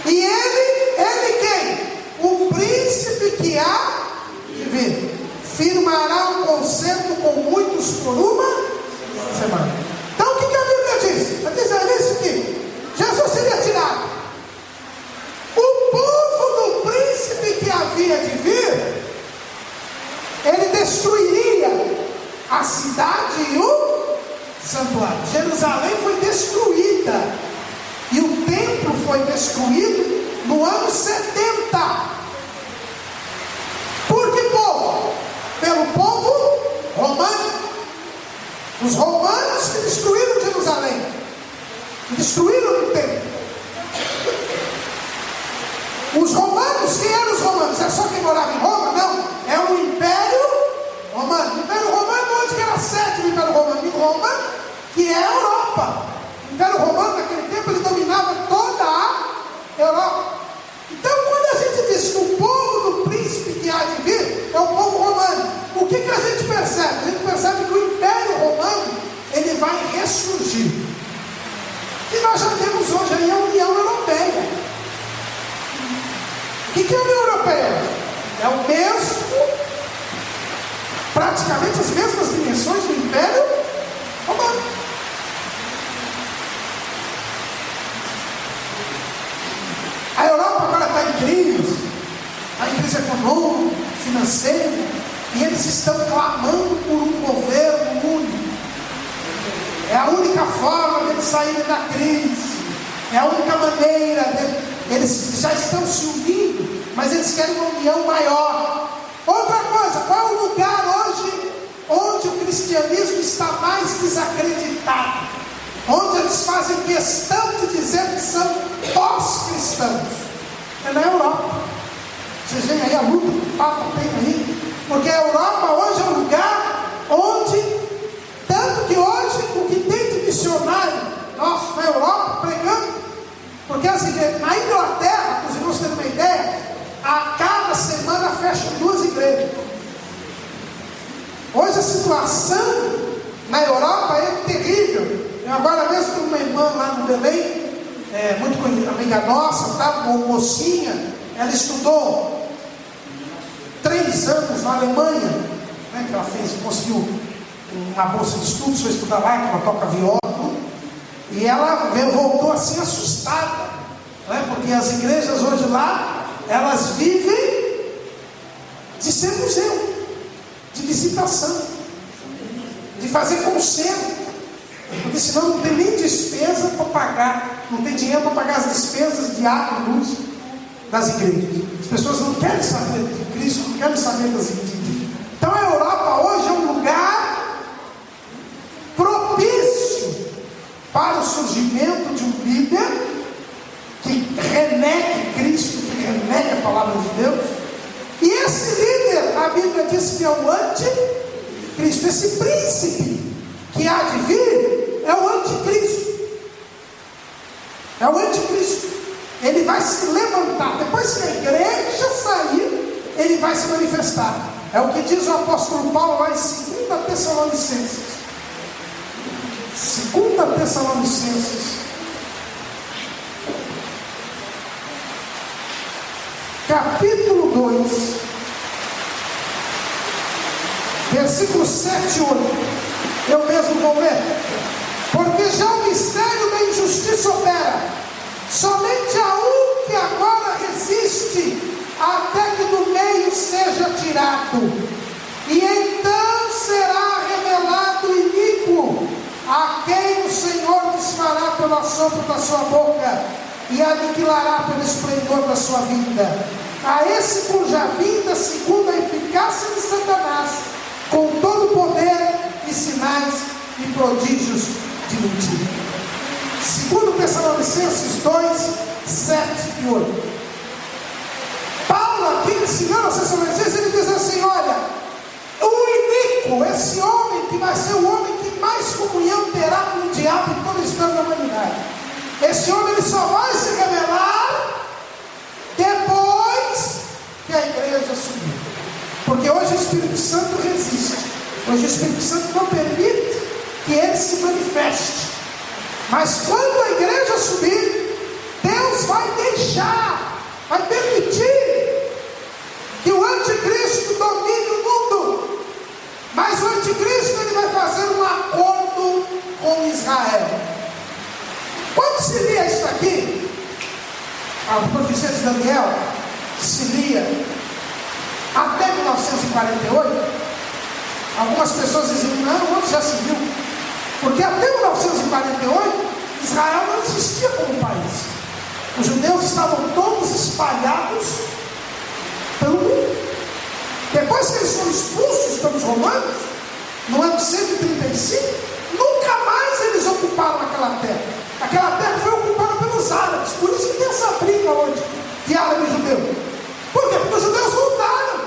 E ele quem? O príncipe que há de vir firmará um concerto com muitos por uma semana. Então o que a Bíblia diz? Está dizendo isso que Jesus seria tirado. O povo do príncipe que havia de vir, ele destruiria a cidade e o santuário. Jerusalém foi destruída, e o templo foi destruído no ano 70. Por que povo? Pelo povo romano. Os romanos que destruíram Jerusalém, destruíram o templo. Os romanos, quem eram os romanos? É só quem morava em Roma? Não, é o Império Romano. O Império Romano, onde que era a sede do Império Romano? Em Roma, que é a Europa. O Império Romano, naquele tempo, ele dominava toda a Europa. Então, quando a gente diz que o povo do príncipe que há de vir é o povo romano, o que a gente percebe? A gente percebe que o Império Romano É o mesmo, praticamente as mesmas dimensões do Império Romano. A Europa agora está em crise econômica, financeira, e eles estão clamando por um governo único. É a única forma de eles saírem da crise, é a única maneira, eles já estão se unindo, mas eles querem uma união maior. Outra coisa, qual é o lugar hoje onde o cristianismo está mais desacreditado? Onde eles fazem questão de dizer que são pós-cristãos? É na Europa. Vocês veem aí a luta que o Papa tem aí, porque a Europa hoje é um lugar onde, tanto que hoje o que tem de missionário nosso na Europa pregando, porque as igrejas, na Inglaterra, para os irmãos terem uma ideia, a cada semana fecham 2 igrejas. Hoje a situação na Europa é terrível. Eu agora mesmo tenho uma irmã lá no Belém, muito amiga nossa, tá? Uma mocinha, ela estudou 3 anos na Alemanha, né? Que ela conseguiu uma bolsa de estudos, foi estudar lá, que ela toca viola, e ela voltou assim assustada, né? Porque as igrejas hoje lá, elas vivem de ser museu, de visitação, de fazer concerto, porque senão não tem nem despesa para pagar, não tem dinheiro para pagar as despesas de água e luz das igrejas. As pessoas não querem saber de Cristo, não querem saber das igrejas. Então a Europa hoje é um lugar propício para o surgimento de um líder que renegue Cristo, que renegue a palavra de Deus. E esse líder, a Bíblia diz que é o anticristo. Esse príncipe que há de vir é o anticristo. É o anticristo. Ele vai se levantar. Depois que a igreja sair, ele vai se manifestar. É o que diz o apóstolo Paulo lá em 2 Tessalonicenses. 2 Tessalonicenses, capítulo 2, versículos 7 e 8. Eu mesmo vou ler. Porque já o mistério da injustiça opera. Somente há um que agora resiste, até que do meio seja tirado. E então será revelado o iníquo, a quem o Senhor desfará pelo assopro da sua boca, e aniquilará pelo esplendor da sua vinda. A esse cuja vinda, segundo a eficácia de Satanás, com todo o poder e sinais e prodígios de mentira. 2 Tessalonicenses 2, 7 e 8. Paulo aqui ensinando aos Tessalonicenses, ele diz assim: olha, o iníquo, esse homem que vai ser o homem que mais comunhão terá com o diabo em toda a história da humanidade, esse homem ele só vai se revelar depois que a igreja subir. Porque hoje o Espírito Santo resiste. Hoje o Espírito Santo não permite que ele se manifeste. Mas quando a igreja subir, Deus vai deixar, vai permitir que o anticristo domine o mundo. Mas o anticristo ele vai fazer um acordo com Israel. Quando se lia isso aqui, a profecia de Daniel se lia até 1948, algumas pessoas diziam: não, onde já se viu? Porque até 1948, Israel não existia como país. Os judeus estavam todos espalhados pelo mundo. Depois que eles foram expulsos pelos romanos, no ano 135, nunca mais eles ocuparam aquela terra. Aquela terra foi ocupada pelos árabes. Por isso que tem essa briga hoje de árabe e judeu. Por quê? Porque os judeus voltaram.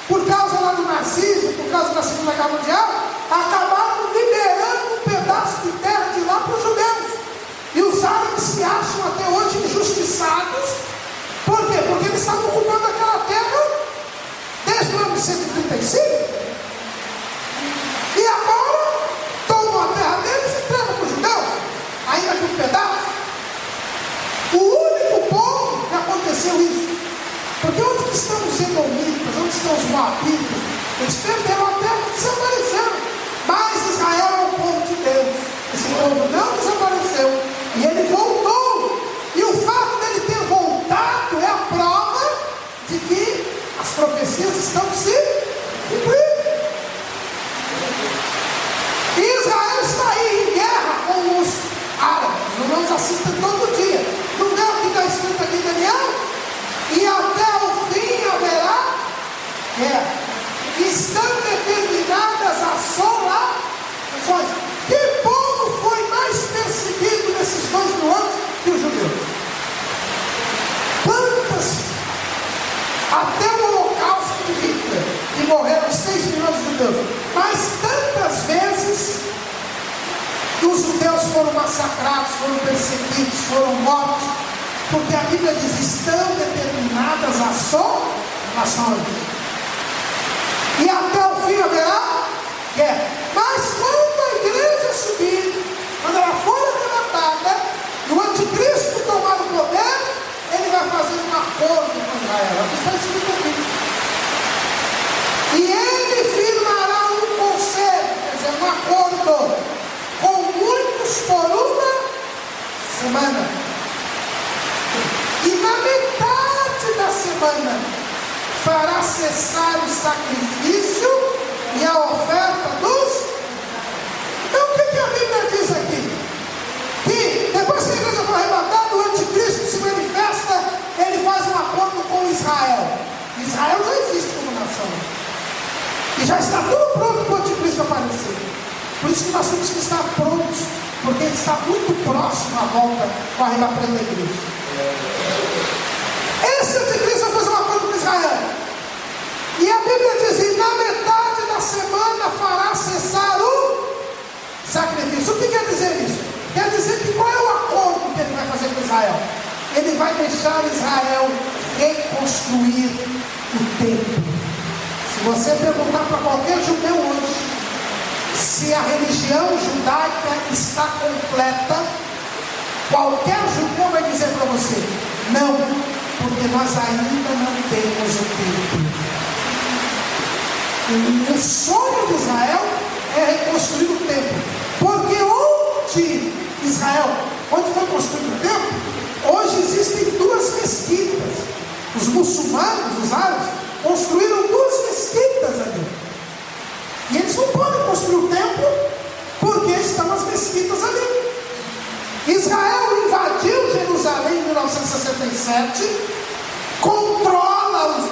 Por causa lá do nazismo, por causa da Segunda Guerra Mundial, acabaram liberando um pedaço de terra de lá para os judeus. E os árabes se acham até hoje injustiçados. Por quê? Porque eles estavam ocupando aquela terra desde o ano 135. E agora tomam a terra deles e entregam para os judeus, ainda que um pedaço. O único povo que aconteceu Porque onde que estão os edomitas, onde estão os moabitas? Eles perderam a terra e desapareceram. Mas Israel é o povo de Deus. Esse povo não desapareceu. E ele voltou. E o fato dele ter voltado é a prova de que as profecias estão se cumprindo. E Israel está aí em guerra com os árabes. Os irmãos assistem todo dia. Não vê o que está escrito aqui em Daniel? E até o fim haverá guerra. Estão determinadas assolações. Que povo foi mais perseguido nesses 2000 anos que os judeus? Quantas? Até o holocausto de Hitler, que morreram 6 milhões de judeus. Mas tantas vezes que os judeus foram massacrados, foram perseguidos, foram mortos, porque a Bíblia diz: estão determinadas assolações. E até o fim haverá guerra. Mas quando a igreja subir, quando ela for arrebatada, e o anticristo tomar o poder, ele vai fazer um acordo com Israel. Aqui está escrito aqui. E ele firmará um conselho, quer dizer, um acordo, com muitos por uma semana. E na metade da semana fará cessar o sacrifício e a oferta dos... Então o que a Bíblia diz aqui? Que depois que a igreja for arrebatada, o anticristo se manifesta, ele faz um acordo com Israel. Israel já existe como nação. E já está tudo pronto para o anticristo aparecer. Por isso que nós temos que estar prontos, porque ele está muito próximo à volta com a arrebatamento da igreja. Esse anticristo vai fazer um acordo com Israel. E a Bíblia diz: e na metade da semana fará cessar o sacrifício. O que quer dizer isso? Quer dizer que qual é o acordo que ele vai fazer com Israel? Ele vai deixar Israel reconstruir o templo. Se você perguntar para qualquer judeu hoje se a religião judaica está completa, qualquer judeu vai dizer para você: não, porque nós ainda não temos o templo. O sonho de Israel é reconstruir o templo, porque onde Israel, onde foi construído o templo, hoje existem 2 mesquitas. Os muçulmanos, os árabes, construíram 2 mesquitas ali, e eles não podem construir o templo porque estão as mesquitas ali. Israel invadiu Jerusalém em 1967, controla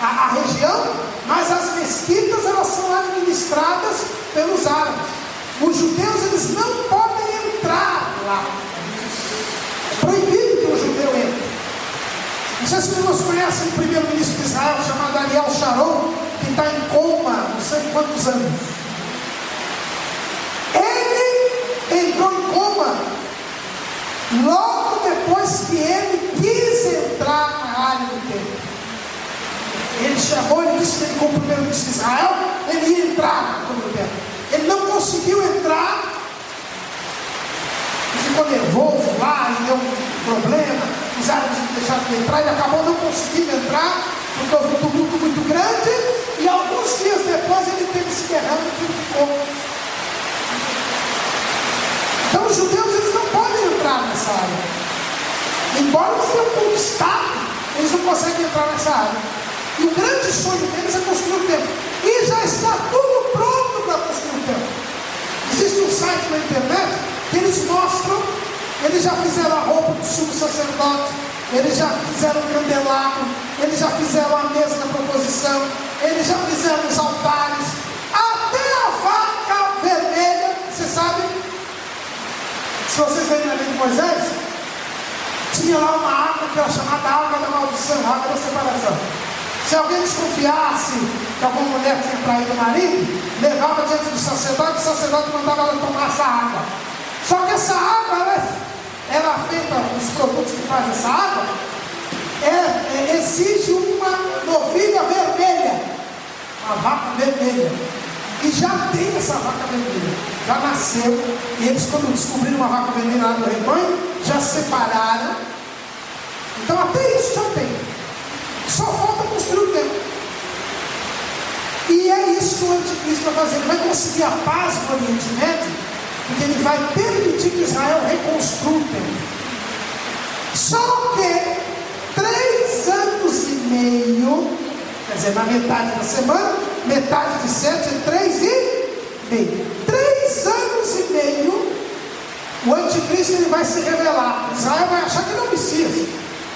a região, mas as mesquitas elas são administradas pelos árabes. Os judeus eles não podem entrar lá. É proibido que o judeu entre. Não sei se vocês conhecem o primeiro-ministro de Israel chamado Ariel Sharon, que está em coma não sei quantos anos. Ele entrou em coma logo depois que ele quis entrar na área do templo. Ele chamou, ele disse que ele, como primeiro-ministro de Israel, ele ia entrar no templo. Ele não conseguiu entrar, e ficou nervoso lá, e deu um problema, os árabes não deixaram de entrar, ele acabou não conseguindo entrar, porque houve um tumulto muito grande, e alguns dias depois ele teve esse derrame que ficou. Então os judeus eles não podem entrar nessa área. Embora eles tenham conquistado, eles não conseguem entrar nessa área. E o grande sonho deles é construir o templo. E já está tudo pronto para construir o templo. Existe um site na internet que eles mostram, eles já fizeram a roupa do sumo sacerdote, eles já fizeram o candelabro, eles já fizeram a mesa da proposição, eles já fizeram os altares, até a vaca vermelha. Você sabe, se vocês verem na lei de Moisés, tinha lá uma água que era chamada água da maldição, água da separação. Se alguém desconfiasse que alguma mulher tinha traído o marido, levava diante do sacerdote, o sacerdote mandava ela tomar essa água. Só que essa água, ela feita, os produtos que fazem essa água, exige uma novilha vermelha, uma vaca vermelha. E já tem essa vaca vermelha, já nasceu, e eles quando descobriram uma vaca vermelha lá no rebanho, já separaram. Então até isso já tem. Só que o anticristo vai fazer? Ele vai conseguir a paz no Oriente Médio, porque ele vai permitir que Israel reconstrua o templo. Só que 3 anos e meio, quer dizer, na metade da semana, metade de 7 é 3 e meio. 3 anos e meio, o anticristo ele vai se revelar. Israel vai achar que ele é o Messias.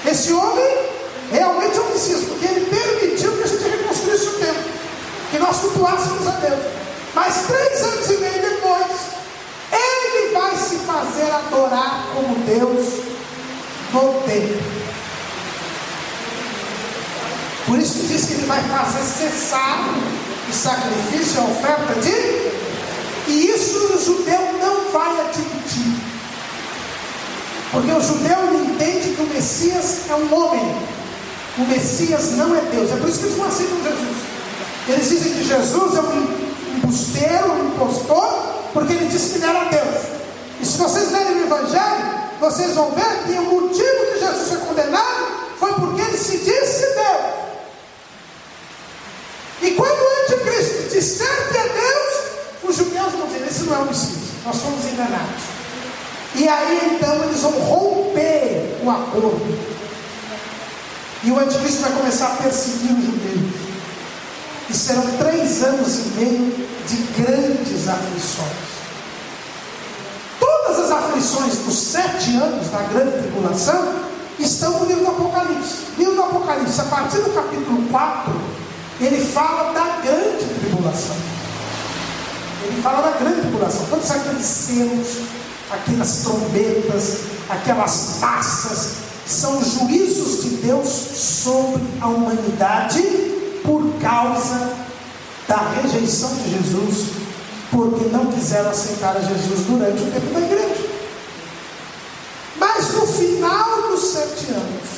Esse homem realmente é o Messias, porque ele permitiu que a gente reconstruísse o templo, que nós cultuássemos a Deus. Mas 3 anos e meio depois, ele vai se fazer adorar como Deus no templo. Por isso que diz que ele vai fazer cessar o sacrifício, a oferta de... E isso o judeu não vai admitir. Porque o judeu entende que o Messias é um homem. O Messias não é Deus. É por isso que eles não aceitam Jesus. Eles dizem que Jesus é um embusteiro, um impostor, porque ele disse que ele era Deus. E se vocês lerem o Evangelho, vocês vão ver que o motivo que Jesus foi condenado foi porque ele se disse Deus. E quando o anticristo disser que é Deus, os judeus vão dizer: esse não é o Messias, nós fomos enganados. E aí então eles vão romper o acordo. E o anticristo vai começar a perseguir os judeus. E serão 3 anos e meio de grandes aflições. Todas as aflições dos 7 anos da grande tribulação estão no livro do Apocalipse. O livro do Apocalipse, a partir do capítulo 4, ele fala da grande tribulação. Ele fala da grande tribulação. Todos aqueles selos, aquelas trombetas, aquelas taças, são juízos de Deus sobre a humanidade por causa da rejeição de Jesus, porque não quiseram aceitar a Jesus durante o tempo da igreja. Mas no final dos 7 anos,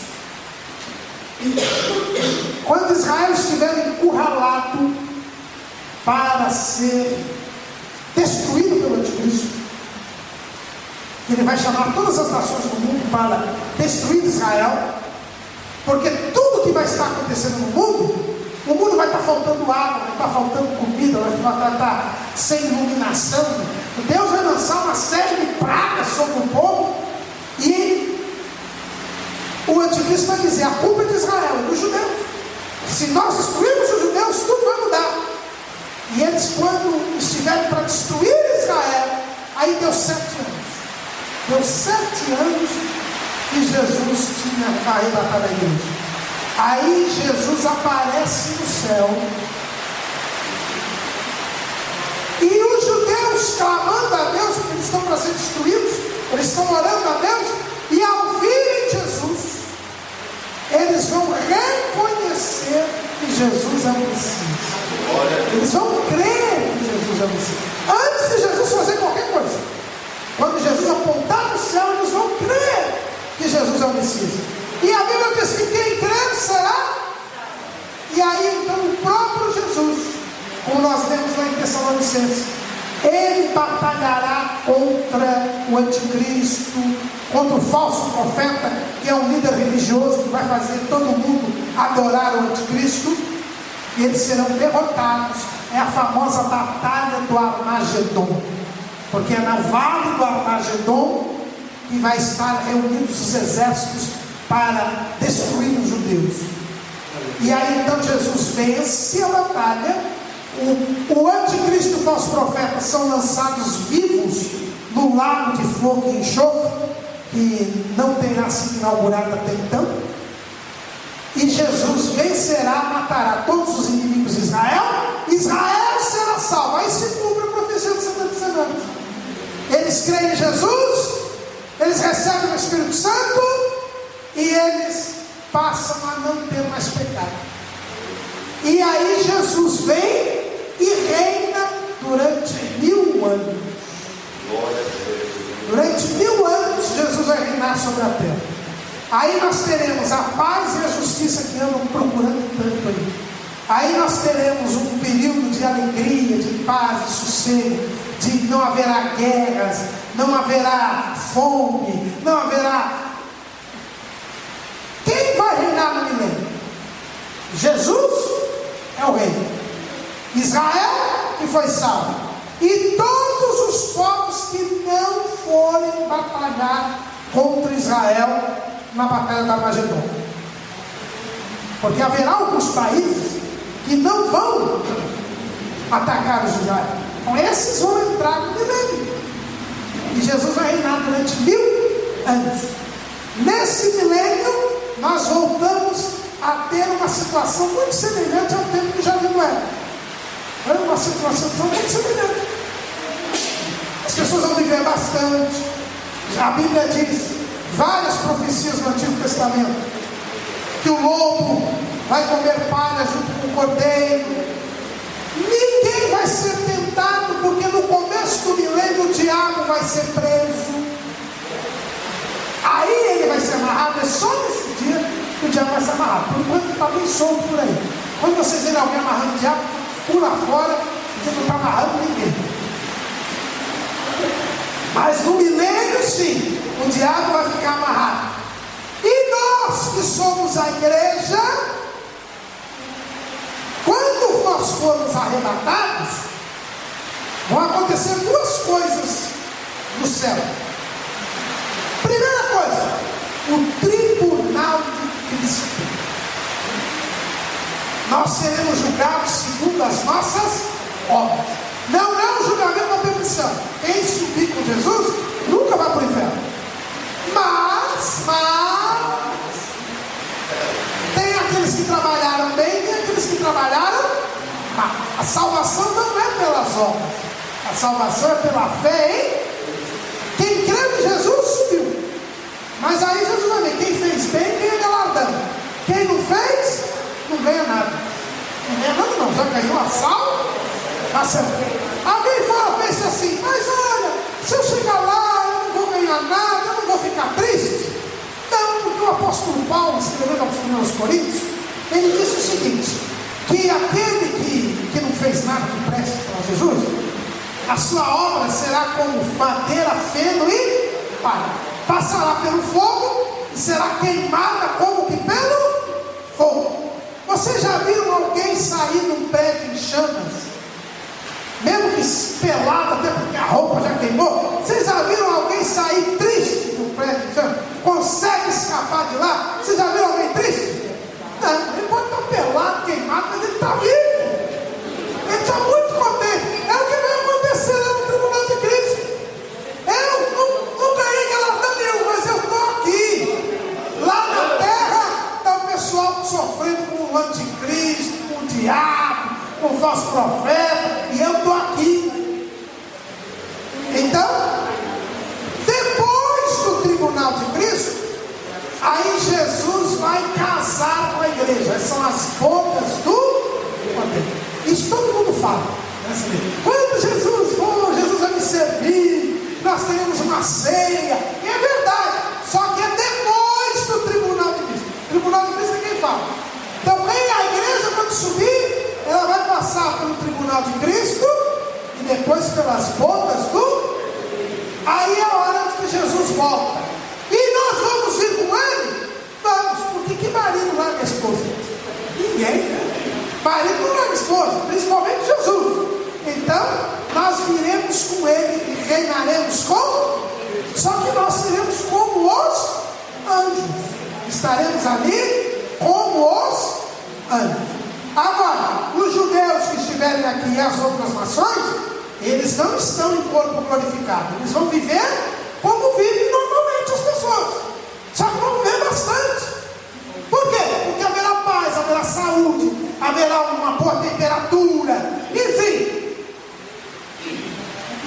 quando Israel estiver encurralado para ser destruído pelo anticristo, ele vai chamar todas as nações do mundo para destruir Israel, porque tudo que vai estar acontecendo no mundo, o mundo vai estar faltando água, vai estar faltando comida, vai estar sem iluminação. Deus vai lançar uma série de pragas sobre o povo, e o anticristo vai dizer: a culpa é de Israel, é dos judeus. Se nós destruirmos os judeus, tudo vai mudar. E eles, quando estiverem para destruir Israel, aí deu 7 anos. Deu 7 anos que Jesus tinha arrebatado a igreja. Aí Jesus aparece no céu, e os judeus clamando a Deus, porque eles estão para ser destruídos, eles estão orando a Deus, e ao virem Jesus, eles vão reconhecer que Jesus é o Messias. Eles vão crer que Jesus é o Messias. Antes de Jesus fazer qualquer coisa, quando Jesus apontar no céu, eles vão crer que Jesus é o Messias. E a Bíblia diz que quem crer será. E aí então o próprio Jesus, como nós lemos lá em Tessalonicenses, ele batalhará contra o anticristo, contra o falso profeta, que é um líder religioso que vai fazer todo mundo adorar o anticristo, e eles serão derrotados. É a famosa batalha do Armagedon, porque é no vale do Armagedon que vai estar reunidos os exércitos para destruir os judeus. E aí então Jesus vence a batalha. O anticristo e o falso profeta são lançados vivos no lago de fogo e enxofre, que não terá sido inaugurado até então. E Jesus vencerá, matará todos os inimigos de Israel. Israel será salvo. Aí se cumpre a profecia de 70 semanas. Eles creem em Jesus, eles recebem o Espírito Santo, e eles passam a não ter mais pecado. E aí Jesus vem e reina durante 1000 anos. Durante 1000 anos Jesus vai reinar sobre a terra. Aí nós teremos a paz e a justiça que andam procurando tanto aí. Aí nós teremos um período de alegria, de paz, de sossego, de não haverá guerras, não haverá fome, não haverá... Quem vai reinar no milênio? Jesus é o rei. Israel foi salvo. E todos os povos que não forem batalhar contra Israel na batalha da Armagedon. Porque haverá alguns países que não vão atacar os Israel. Então esses vão entrar no milênio. E Jesus vai reinar durante 1000 anos. Nesse milênio, nós voltamos a ter uma situação muito semelhante ao tempo que Jardim do Éden. É uma situação muito semelhante. As pessoas vão viver bastante. A Bíblia diz várias profecias no Antigo Testamento que o lobo vai comer palha junto com o cordeiro. Ninguém vai ser tentado, porque no começo do milênio o diabo vai ser preso. Aí ele vai ser amarrado. É só nesse dia que o diabo vai ser amarrado. Por enquanto está bem solto por aí. Quando vocês verem alguém amarrando o diabo, pula fora, porque não está amarrando ninguém. Mas no milênio, sim, o diabo vai ficar amarrado. E nós que somos a igreja, quando nós formos arrebatados, vão acontecer duas coisas no céu. Primeira coisa, o tribunal de Cristo. Nós seremos julgados segundo as nossas obras. Não é um julgamento da perdição. Quem subir com Jesus nunca vai para o inferno. Mas tem aqueles que trabalharam bem e tem aqueles que trabalharam mal. A salvação não é pelas obras. A salvação é pela fé em quem crê em Jesus subiu. Mas aí Jesus vai ver, quem fez bem ganha galardão. Quem não fez, não ganha nada. Não ganha nada não, já ganhou a salvação. Alguém fala, pensa assim, mas olha, se eu chegar lá, eu não vou ganhar nada, eu não vou ficar triste. Não, porque o apóstolo Paulo, escrevendo aos Coríntios, ele disse o seguinte, que aquele que não fez nada que preste para Jesus, a sua obra será como madeira, feno e palha. Passará pelo fogo e será queimada como que pelo fogo. Vocês já viram alguém sair de um prédio em chamas? Mesmo que pelado, até porque a roupa já queimou. Vocês já viram alguém sair triste de um prédio em chamas? Consegue escapar de lá? Vocês já viram alguém triste? Não, ele pode estar pelado, queimado, mas ele está vivo. Ele está muito contente. É o que vai acontecer lá no tribunal de Cristo. Eu não ganhei galardão nenhum, mas eu estou aqui. Lá na terra está o pessoal sofrendo com o anticristo, com o diabo, com o falso profeta, e eu estou aqui. Então, depois do tribunal de Cristo, aí Jesus vai casar com a igreja. Essas são as bodas do poder. Isso todo mundo fala. Quando Jesus for, Jesus vai me servir, nós teremos uma ceia. E é verdade, só que é depois do tribunal de Cristo. O tribunal de Cristo é quem fala. Então, a igreja, quando subir, ela vai passar pelo tribunal de Cristo e depois pelas bodas do. Aí é a hora que Jesus volta. E nós vamos ir com ele? Vamos, porque que marido larga a esposa? Ninguém, né? Marido não larga a esposa, principalmente Jesus. Então, nós viremos com ele e reinaremos com. Só que nós seremos como os anjos. Estaremos ali como os anjos. Agora, os judeus que estiverem aqui e as outras nações, eles não estão em corpo glorificado. Eles vão viver como vivem normalmente as pessoas. Só que vão viver bastante. Por quê? Porque haverá paz, haverá saúde, haverá uma boa temperatura. Enfim,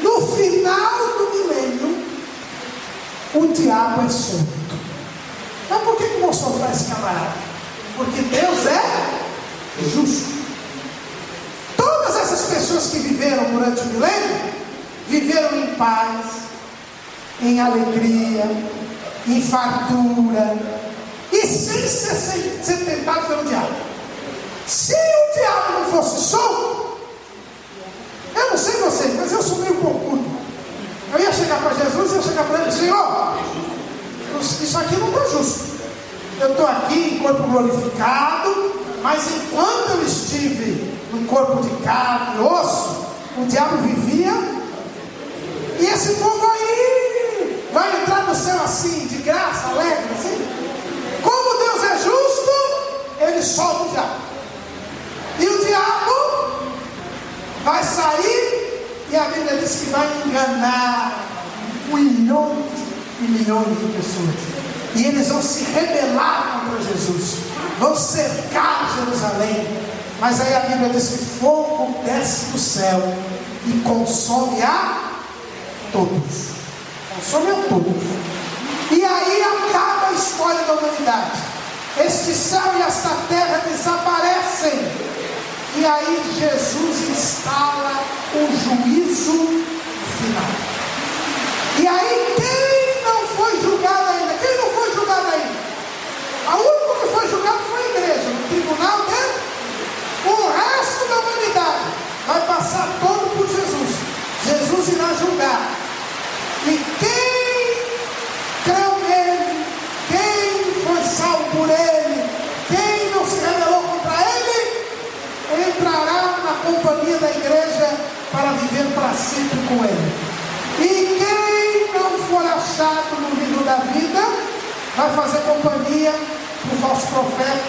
no final do milênio, o diabo é solto. Mas por que não vou soltar esse camarada? Porque Deus é justo. Todas essas pessoas que viveram durante o milênio, viveram em paz, em alegria, em fartura, e sem ser tentado pelo diabo. Se o diabo não fosse solto, eu não sei vocês, mas eu sou meio poucudo. Eu ia chegar para Jesus e ia chegar para ele: Senhor, isso aqui não está justo. Eu estou aqui em corpo glorificado, mas enquanto eu estive no corpo de carne e osso, o diabo vivia. E esse povo aí vai entrar no céu assim, de graça, alegre, assim. Como Deus é justo, ele solta o diabo. E o diabo vai sair, e a Bíblia diz que vai enganar milhões e milhões de pessoas. E eles vão se rebelar contra Jesus, vão cercar Jerusalém. Mas aí a Bíblia diz que fogo desce do céu e consome a todos. Consome a todos. E aí acaba a história da humanidade. Este céu e esta terra desaparecem. E aí Jesus instala o juízo final. E aí quem não foi julgado ainda? Quem não foi julgado ainda? A única que foi julgado foi a igreja, no tribunal dele. O resto da humanidade vai passar todo por Jesus. Jesus irá julgar. E quem creu nele, quem foi salvo por ele, quem não se rebelou contra ele, entrará na companhia da igreja para viver para sempre com ele. E quem não for achado no livro da vida, vai fazer companhia para o falso profeta,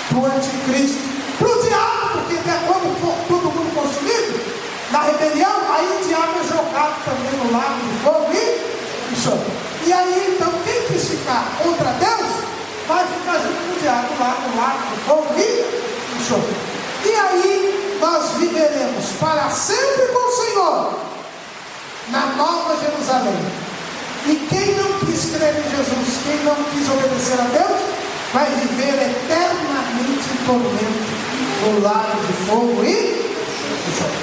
para o anticristo, para o diabo, porque até quando for todo mundo consumido, na rebelião, aí o diabo é jogado também no lago de fogo e chama. E aí então quem quis ficar contra Deus, vai ficar junto com o diabo lá no lago de fogo e chama. E aí nós viveremos para sempre com o Senhor na Nova Jerusalém. E quem não quis crer em Jesus, quem não quis obedecer a Deus, vai viver eternamente em tormento no lago de fogo e chama.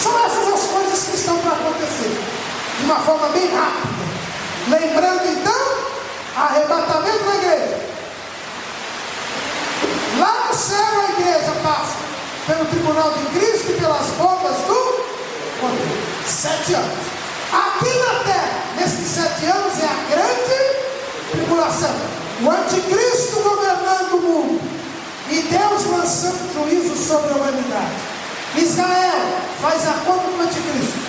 São essas as coisas que estão para acontecer, de uma forma bem rápida. Lembrando então, arrebatamento da igreja. Lá no céu a igreja passa pelo tribunal de Cristo e pelas bodas do Cordeiro. 7 anos. Aqui na terra, nesses 7 anos, é a grande tribulação. O anticristo governando o mundo e Deus lançando juízo sobre a humanidade. Israel faz acordo com o anticristo.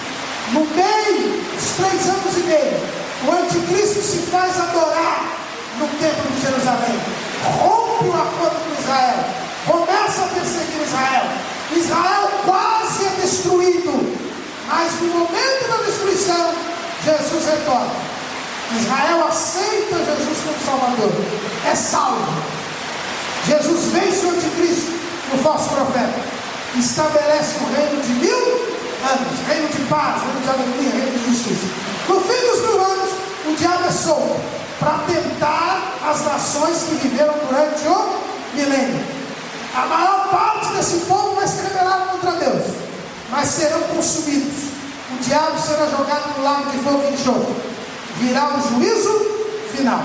No meio dos 3 anos e meio, o anticristo se faz adorar no templo de Jerusalém. Rompe o acordo com Israel, começa a perseguir Israel. Israel quase é destruído, mas no momento da destruição, Jesus retorna. Israel aceita Jesus como Salvador, é salvo. Jesus vence o anticristo, o falso profeta, estabelece um reino de 1000 anos, reino de paz, reino de alegria, reino de justiça. No fim dos 1000 anos, o diabo é solto para tentar as nações que viveram durante o milênio. A maior parte desse povo vai se rebelar contra Deus, mas serão consumidos. O diabo será jogado no lago de fogo e enxofre. Virá o juízo final.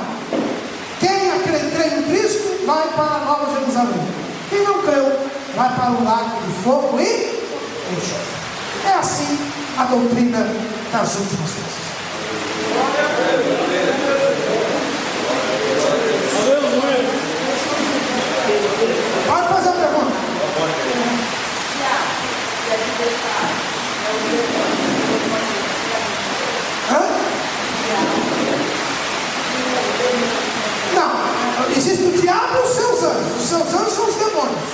Quem crê em Cristo vai para a Nova Jerusalém. Quem não creu vai para o lago de fogo e enxofre. É assim a doutrina das últimas coisas. Pode fazer a pergunta. Não, existe o diabo e os seus anjos. Os seus anjos são os demônios,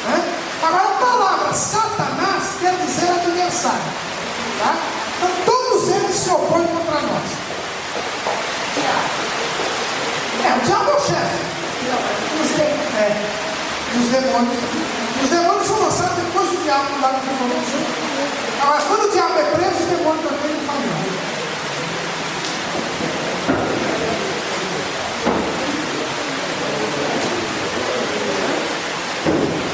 né? Agora a palavra Satanás quer dizer adversário, tá? Então todos eles se opõem contra nós. O diabo é o chefe. Os demônios. Os demônios são lançados depois do diabo lá no fogo. Agora, quando o diabo é preso, os demônios também não fazem nada.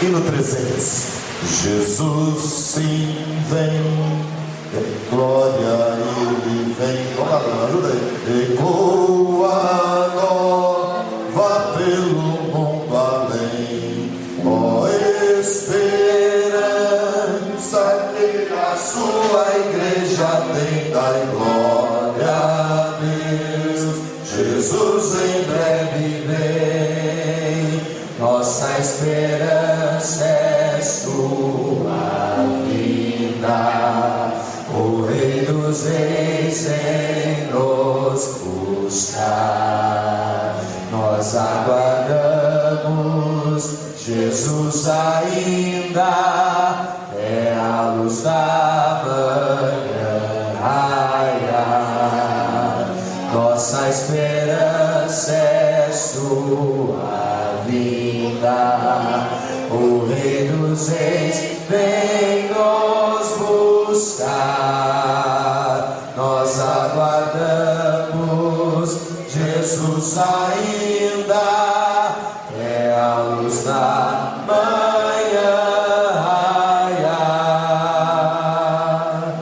Hino 300. Jesus sim vem, glória ele vem. Vamos lá, ajuda aí. Ecoa nova pelo mundo além, ó esperança que a sua igreja tem, dai glória a Deus. Jesus em breve vem, nossa esperança é sua vida. nós aguardamos. Jesus ainda é a luz da manhã. Ai, ai, nossa esperança é sua vinda. O Rei dos Reis vem nos buscar. Nós aguardamos. Jesus ainda é a luz da manhã. Ai, ai.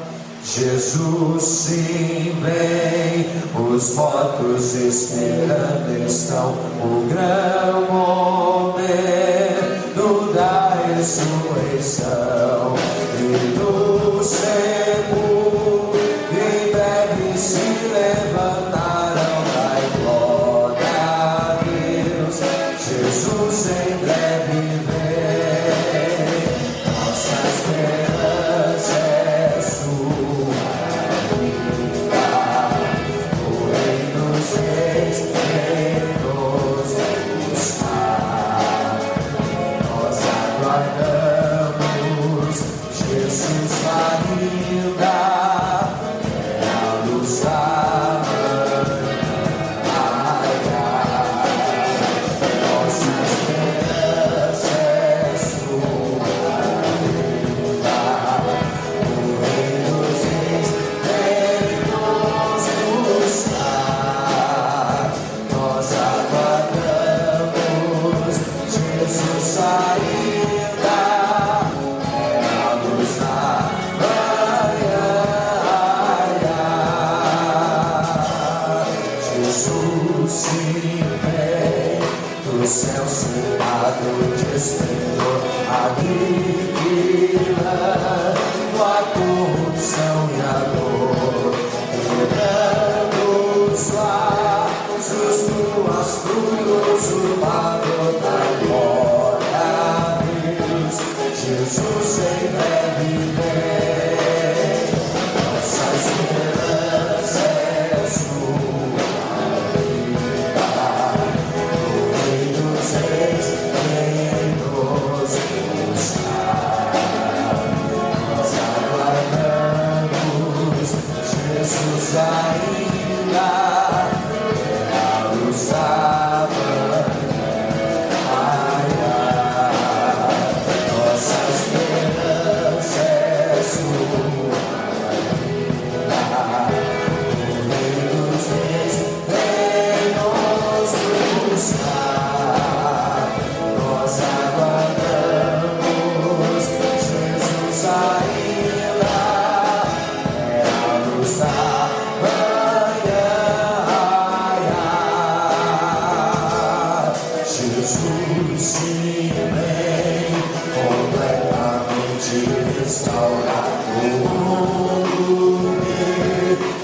Jesus sim vem, os mortos esperando estão o grande momento da ressurreição e do sepulcro. Em breve se levantarão da glória a Deus. Jesus em breve vem, nossa esperança é sua vida. O Rei dos Reis vem nos buscar. Nós aguardamos. Jesus ainda é a luz da manhã. Ai, ai, nossa esperança é sua vida. O Rei dos Reis vem nos buscar. Nós aguardamos. Jesus ainda é a luz da manhã. Ai, ai, Jesus se vem do céu cercado de esplendor, aniquilando a corrupção e a dor, quebrando os laços do astro usurpador da glória a Deus. Jesus em breve vem, nossa esperança é sua vida. O Rei dos Reis vem nos buscar. Nós aguardamos. Jesus ainda é a luz da manhã. Ai, ai, nossa esperança é sua vida. O Rei dos Reis vem nos buscar. Nós aguardamos. Jesus ainda é a luz da manhã. Ai, ai, Jesus se vem completamente restaurar o mundo,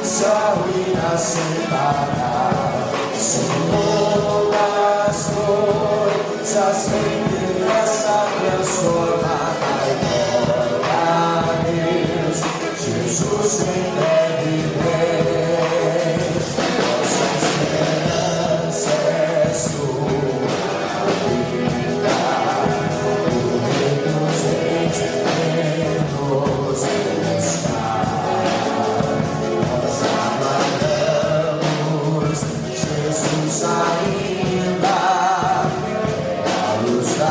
céu e a separar. Senhor das coisas, vem depressa transformada em glória a Deus. Jesus em breve vem, nossa esperança é sua vida. O Rei dos Reis vem nos buscar. Nós aguardamos. Jesus ainda é a luz da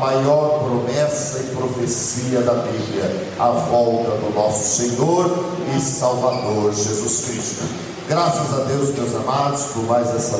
maior promessa e profecia da Bíblia, a volta do nosso Senhor e Salvador Jesus Cristo. Graças a Deus, meus amados, por mais essa